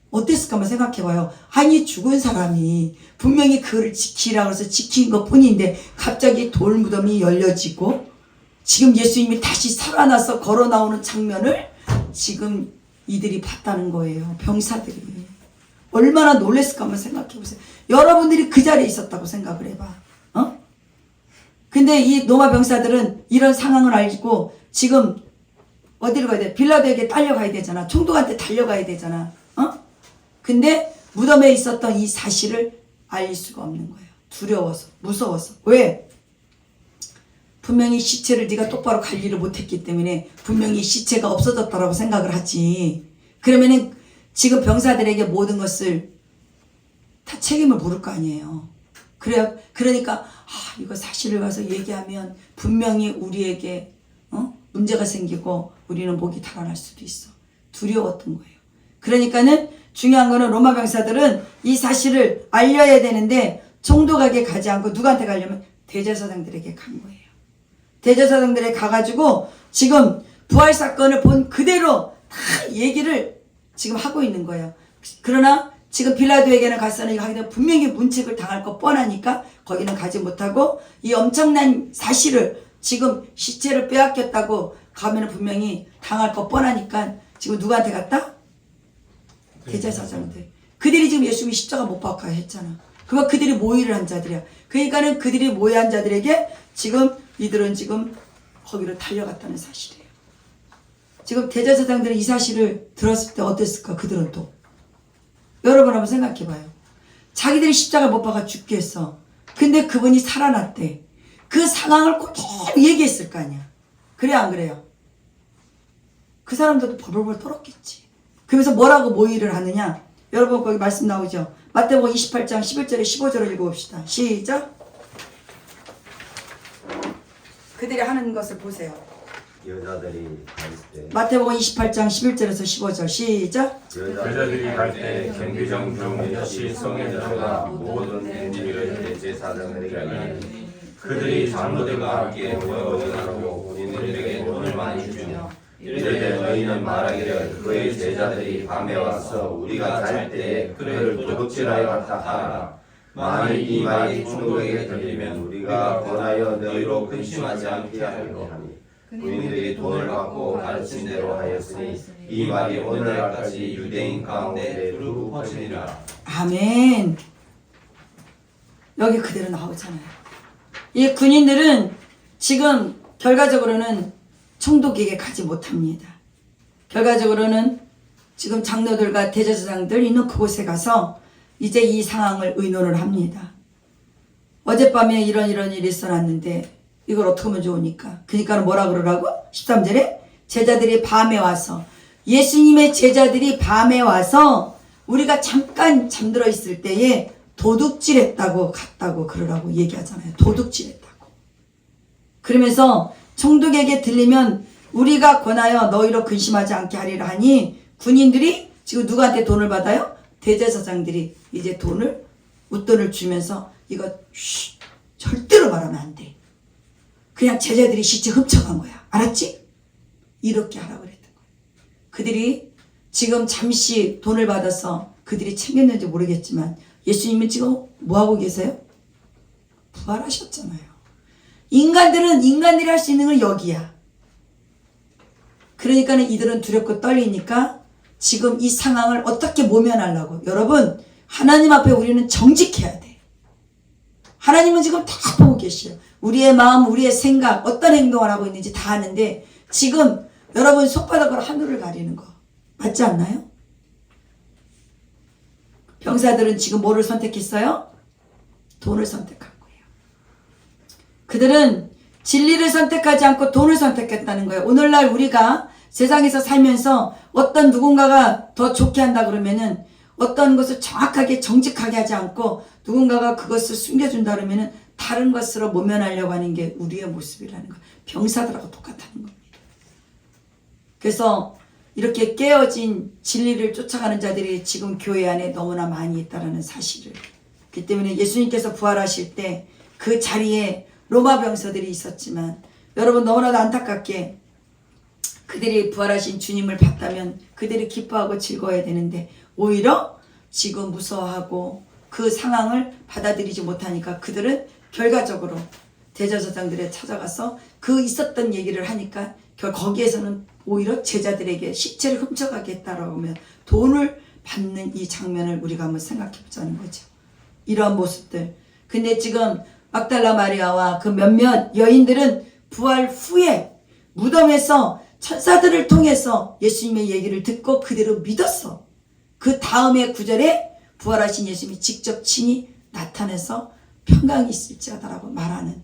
어땠을까 한번 생각해봐요. 아니 죽은 사람이 분명히 그를 지키라고 해서 지킨 것 뿐인데 갑자기 돌무덤이 열려지고 지금 예수님이 다시 살아나서 걸어 나오는 장면을 지금 이들이 봤다는 거예요. 병사들이. 얼마나 놀랬을까 한번 생각해보세요. 여러분들이 그 자리에 있었다고 생각을 해봐. 어? 근데 이 로마 병사들은 이런 상황을 알고 지금 어디로 가야 돼? 빌라도에게 딸려가야 되잖아. 총독한테 달려가야 되잖아. 어? 근데 무덤에 있었던 이 사실을 알릴 수가 없는 거예요. 두려워서, 무서워서. 왜? 분명히 시체를 네가 똑바로 관리를 못했기 때문에 분명히 시체가 없어졌다라고 생각을 하지. 그러면은 지금 병사들에게 모든 것을 다 책임을 물을 거 아니에요. 그러니까 이거 사실을 가서 얘기하면 분명히 우리에게 문제가 생기고 우리는 목이 달아날 수도 있어. 두려웠던 거예요. 그러니까는 중요한 거는 로마 병사들은 이 사실을 알려야 되는데 총독에게 가지 않고 누구한테 가려면 대제사장들에게 간 거예요. 대제사장들에 가가지고 지금 부활 사건을 본 그대로 다 얘기를 지금 하고 있는 거예요. 그러나 지금 빌라도에게는 갔으니 가기는 분명히 문책을 당할 거 뻔하니까 거기는 가지 못하고 이 엄청난 사실을 지금 시체를 빼앗겼다고 가면은 분명히 당할 거 뻔하니까 지금 누구한테 갔다? 대제사장들. 그들이 지금 예수님이 십자가 못 박아야 했잖아. 그거 그들이 모의를 한 자들이야. 그러니까는 그들이 모의한 자들에게 지금 이들은 지금 거기로 달려갔다는 사실이에요. 지금 대제사장들은 이 사실을 들었을 때 어땠을까? 그들은 또. 여러분 한번 생각해봐요. 자기들이 십자가 못 박아 죽게 했어. 근데 그분이 살아났대. 그 상황을 그대로 얘기했을 거 아니야. 그래 안 그래요? 그 사람들도 벌벌벌 떨었겠지. 그러면서 뭐라고 모의를 하느냐? 여러분 거기 말씀 나오죠? 마태복음 28장 11절에 15절을 읽어봅시다. 시작. 그들이 하는 것을 보세요. 여자들이 갈 때 마태복음 28장 11절에서 15절 시작. 여자들이 갈 때 경비정 중 몇이 성에 들어가 모든 행위를 대제사장에게 하니 그들이 장로들과 함께 모여 의논하고 군인들에게 돈을 많이 주며 이르되 너희는 말하기를 그의 제자들이 밤에 와서 우리가 잘 때에 그를 도둑질하여 갔다 하라. 만일 이 말이 총독에게 들리면 우리가 권하여 너희로 근심하지 않게 하려 하니 군인들이 돈을 받고 가르친 대로 하였으니 이 말이 오늘날까지 유대인 가운데 두루 퍼지니라. 아멘. 여기 그대로 나오잖아요. 이 군인들은 지금 결과적으로는 총독에게 가지 못합니다. 결과적으로는 지금 장로들과 대제사장들 있는 그곳에 가서 이제 이 상황을 의논을 합니다. 어젯밤에 이런 일이 있어놨는데 이걸 어떻게 하면 좋으니까. 그러니까 뭐라 그러라고? 13절에 제자들이 밤에 와서, 예수님의 제자들이 밤에 와서 우리가 잠깐 잠들어 있을 때에 도둑질했다고 갔다고 그러라고 얘기하잖아요. 도둑질했다고. 그러면서 총독에게 들리면 우리가 권하여 너희로 근심하지 않게 하리라 하니 군인들이 지금 누구한테 돈을 받아요? 대제사장들이 이제 웃돈을 주면서 이거 절대로 말하면 안 돼. 그냥 제자들이 시체 훔쳐간 거야. 알았지? 이렇게 하라고 그랬던 거야. 그들이 지금 잠시 돈을 받아서 그들이 챙겼는지 모르겠지만 예수님은 지금 뭐하고 계세요? 부활하셨잖아요. 인간들이 할 수 있는 건 여기야. 그러니까 이들은 두렵고 떨리니까 지금 이 상황을 어떻게 모면하려고. 여러분, 하나님 앞에 우리는 정직해야 돼. 하나님은 지금 다 보고 계셔요. 우리의 마음, 우리의 생각, 어떤 행동을 하고 있는지 다 아는데 지금 여러분 손바닥으로 하늘을 가리는 거 맞지 않나요? 병사들은 지금 뭐를 선택했어요? 돈을 선택한 거예요. 그들은 진리를 선택하지 않고 돈을 선택했다는 거예요. 오늘날 우리가 세상에서 살면서 어떤 누군가가 더 좋게 한다 그러면은 어떤 것을 정확하게 정직하게 하지 않고 누군가가 그것을 숨겨준다 그러면은 다른 것으로 모면하려고 하는 게 우리의 모습이라는 거예요. 병사들하고 똑같다는 겁니다. 그래서 이렇게 깨어진 진리를 쫓아가는 자들이 지금 교회 안에 너무나 많이 있다는 사실을. 그렇기 때문에 예수님께서 부활하실 때 그 자리에 로마 병사들이 있었지만 여러분 너무나도 안타깝게 그들이 부활하신 주님을 봤다면 그들이 기뻐하고 즐거워야 되는데 오히려 지금 무서워하고 그 상황을 받아들이지 못하니까 그들은 결과적으로 대제사장들에 찾아가서 그 있었던 얘기를 하니까 거기에서는 오히려 제자들에게 시체를 훔쳐가겠다라고 하면 돈을 받는 이 장면을 우리가 한번 생각해 보자는 거죠. 이러한 모습들. 근데 지금 막달라 마리아와 그 몇몇 여인들은 부활 후에 무덤에서 천사들을 통해서 예수님의 얘기를 듣고 그대로 믿었어. 그 다음에 구절에 부활하신 예수님이 직접 친히 나타나서 평강이 있을지어다라고 말하는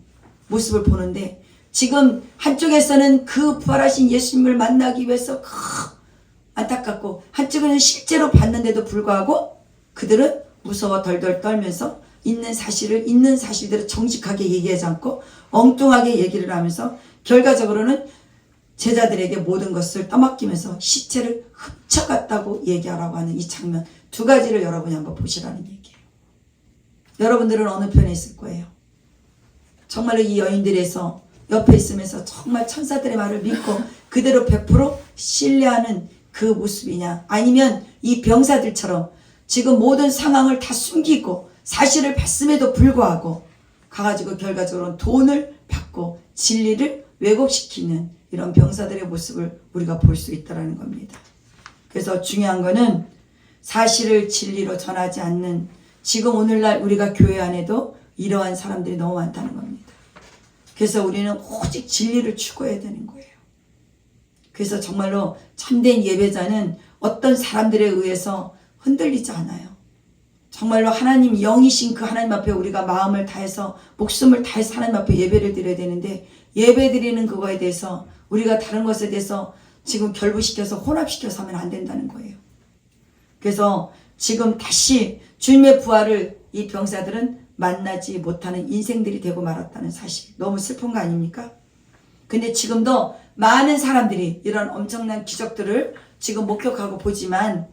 모습을 보는데 지금 한쪽에서는 그 부활하신 예수님을 만나기 위해서 안타깝고 한쪽에는 실제로 봤는데도 불구하고 그들은 무서워 덜덜 떨면서 있는 사실대로 정직하게 얘기하지 않고 엉뚱하게 얘기를 하면서 결과적으로는 제자들에게 모든 것을 떠맡기면서 시체를 훔쳐갔다고 얘기하라고 하는 이 장면 두 가지를 여러분이 한번 보시라는 얘기예요. 여러분들은 어느 편에 있을 거예요? 정말로 이 여인들에서 옆에 있으면서 정말 천사들의 말을 믿고 그대로 100% 신뢰하는 그 모습이냐, 아니면 이 병사들처럼 지금 모든 상황을 다 숨기고 사실을 봤음에도 불구하고 가가지고 결과적으로는 돈을 받고 진리를 왜곡시키는 이런 병사들의 모습을 우리가 볼 수 있다는 겁니다. 그래서 중요한 거는 사실을 진리로 전하지 않는 지금 오늘날 우리가 교회 안에도 이러한 사람들이 너무 많다는 겁니다. 그래서 우리는 오직 진리를 추구해야 되는 거예요. 그래서 정말로 참된 예배자는 어떤 사람들에 의해서 흔들리지 않아요. 정말로 하나님 영이신 그 하나님 앞에 우리가 마음을 다해서 목숨을 다해서 하나님 앞에 예배를 드려야 되는데 예배 드리는 그거에 대해서 우리가 다른 것에 대해서 지금 결부시켜서 혼합시켜서 하면 안 된다는 거예요. 그래서 지금 다시 주님의 부활을 이 병사들은 만나지 못하는 인생들이 되고 말았다는 사실, 너무 슬픈 거 아닙니까? 근데 지금도 많은 사람들이 이런 엄청난 기적들을 지금 목격하고 보지만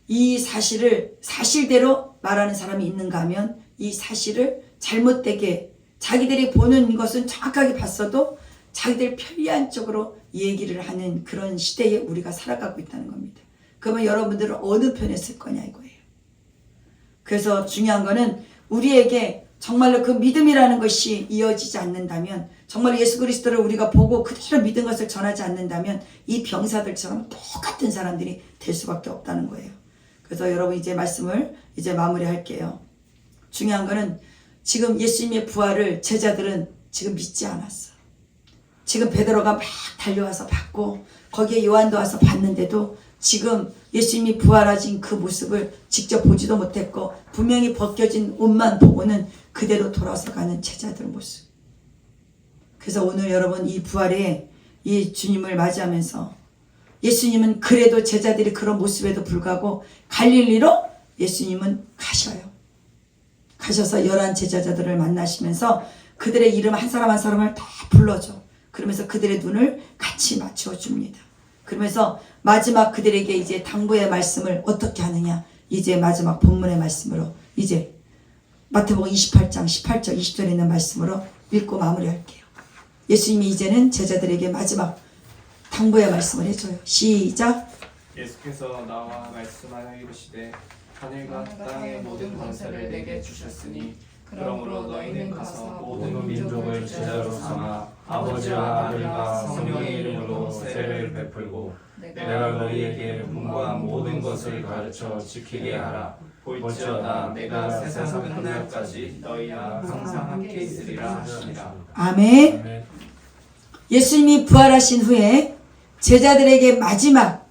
이 사실을 사실대로 말하는 사람이 있는가 하면 이 사실을 잘못되게 자기들이 보는 것은 정확하게 봤어도 자기들 편리한 쪽으로 얘기를 하는 그런 시대에 우리가 살아가고 있다는 겁니다. 그러면 여러분들은 어느 편에 쓸 거냐 이거예요. 그래서 중요한 거는 우리에게 정말로 그 믿음이라는 것이 이어지지 않는다면, 정말 예수 그리스도를 우리가 보고 그대로 믿은 것을 전하지 않는다면 이 병사들처럼 똑같은 사람들이 될 수밖에 없다는 거예요. 그래서 여러분 이제 말씀을 이제 마무리할게요. 중요한 거는 지금 예수님의 부활을 제자들은 지금 믿지 않았어. 지금 베드로가 막 달려와서 봤고 거기에 요한도 와서 봤는데도 지금 예수님이 부활하신 그 모습을 직접 보지도 못했고 분명히 벗겨진 옷만 보고는 그대로 돌아서 가는 제자들 모습. 그래서 오늘 여러분 이 부활에 이 주님을 맞이하면서 예수님은 그래도 제자들이 그런 모습에도 불구하고 갈릴리로 예수님은 가셔요. 가셔서 11 제자들을 만나시면서 그들의 이름 한 사람 한 사람을 다 불러줘. 그러면서 그들의 눈을 같이 맞추어 줍니다. 그러면서 마지막 그들에게 이제 당부의 말씀을 어떻게 하느냐, 이제 마지막 본문의 말씀으로 이제 마태복음 28장 18절 20절에 있는 말씀으로 읽고 마무리할게요. 예수님이 이제는 제자들에게 마지막 당부의 말씀을 해줘요. 시작. 예수께서 나와 말씀하여 이르시되 하늘과 땅의 모든 권세를 내게 주셨으니 그러므로 너희는 가서 모든 민족을 제자로 삼아 아버지와 아들과 성령의 이름으로 세례를 베풀고 내가 너희에게 분부한 모든 것을 가르쳐 지키게 하라. 볼지어다 내가 세상 끝날까지 너희와 항상 함께 있으리라 하시니라. 아멘. 예수님이 부활하신 후에 제자들에게 마지막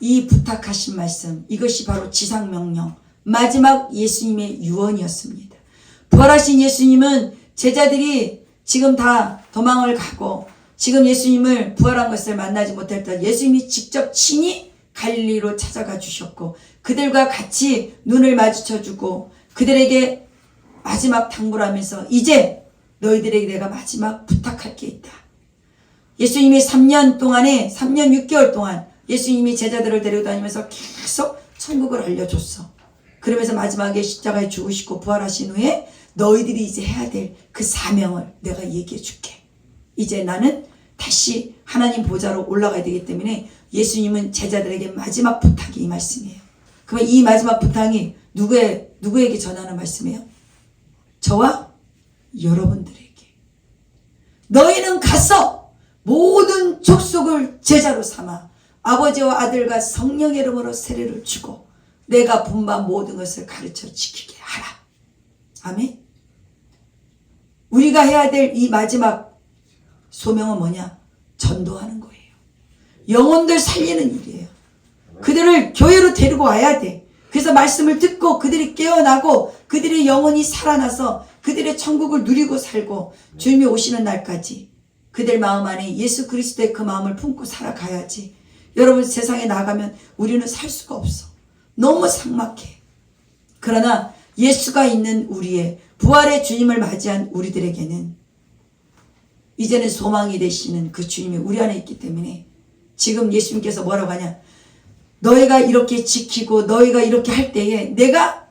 이 부탁하신 말씀, 이것이 바로 지상명령, 마지막 예수님의 유언이었습니다. 부활하신 예수님은 제자들이 지금 다 도망을 가고 지금 예수님을 부활한 것을 만나지 못할 때 예수님이 직접 친히 갈릴리로 찾아가 주셨고 그들과 같이 눈을 마주쳐 주고 그들에게 마지막 당부를 하면서 이제 너희들에게 내가 마지막 부탁할 게 있다. 예수님이 3년 6개월 동안 예수님이 제자들을 데리고 다니면서 계속 천국을 알려줬어. 그러면서 마지막에 십자가에 죽으시고 부활하신 후에 너희들이 이제 해야 될 그 사명을 내가 얘기해 줄게. 이제 나는 다시 하나님 보좌로 올라가야 되기 때문에 예수님은 제자들에게 마지막 부탁이 이 말씀이에요. 그러면 이 마지막 부탁이 누구에게 전하는 말씀이에요? 저와 여러분들에게. 너희는 가서 모든 족속을 제자로 삼아 아버지와 아들과 성령의 이름으로 세례를 주고 내가 분부한 모든 것을 가르쳐 지키게 하라. 아멘. 우리가 해야 될 이 마지막 소명은 뭐냐? 전도하는 거예요. 영혼들 살리는 일이에요. 그들을 교회로 데리고 와야 돼. 그래서 말씀을 듣고 그들이 깨어나고 그들의 영혼이 살아나서 그들의 천국을 누리고 살고 주님이 오시는 날까지 그들 마음 안에 예수 그리스도의 그 마음을 품고 살아가야지. 여러분 세상에 나가면 우리는 살 수가 없어. 너무 삭막해. 그러나 예수가 있는 우리의 부활의 주님을 맞이한 우리들에게는 이제는 소망이 되시는 그 주님이 우리 안에 있기 때문에 지금 예수님께서 뭐라고 하냐? 너희가 이렇게 지키고 너희가 이렇게 할 때에 내가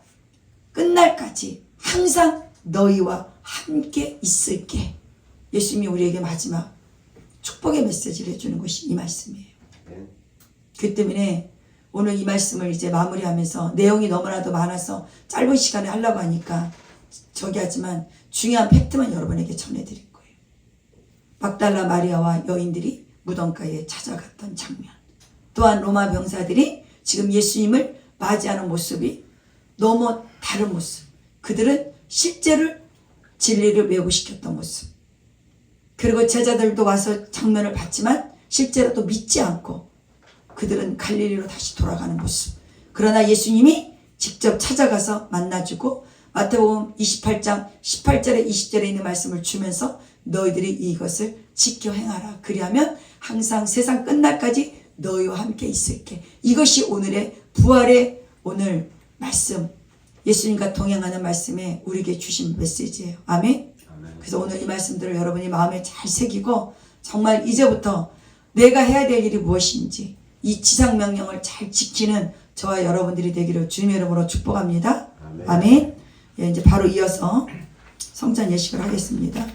끝날까지 항상 너희와 함께 있을게. 예수님이 우리에게 마지막 축복의 메시지를 해주는 것이 이 말씀이에요. 그 때문에 오늘 이 말씀을 이제 마무리하면서 내용이 너무나도 많아서 짧은 시간에 하려고 하니까 저기 하지만 중요한 팩트만 여러분에게 전해드릴 거예요. 막달라 마리아와 여인들이 무덤가에 찾아갔던 장면, 또한 로마 병사들이 지금 예수님을 맞이하는 모습이 너무 다른 모습, 그들은 실제로 진리를 왜곡시켰던 모습, 그리고 제자들도 와서 장면을 봤지만 실제로 또 믿지 않고 그들은 갈릴리로 다시 돌아가는 모습. 그러나 예수님이 직접 찾아가서 만나주고 마태복음 28장 18절에 20절에 있는 말씀을 주면서 너희들이 이것을 지켜 행하라. 그리하면 항상 세상 끝날까지 너희와 함께 있을게. 이것이 오늘의 부활의 오늘 말씀, 예수님과 동행하는 말씀에 우리에게 주신 메시지예요. 아멘. 그래서 오늘 이 말씀들을 여러분이 마음에 잘 새기고 정말 이제부터 내가 해야 될 일이 무엇인지 이 지상명령을 잘 지키는 저와 여러분들이 되기를 주님의 이름으로 축복합니다. 아멘. 예, 이제 바로 이어서 성찬 예식을 하겠습니다.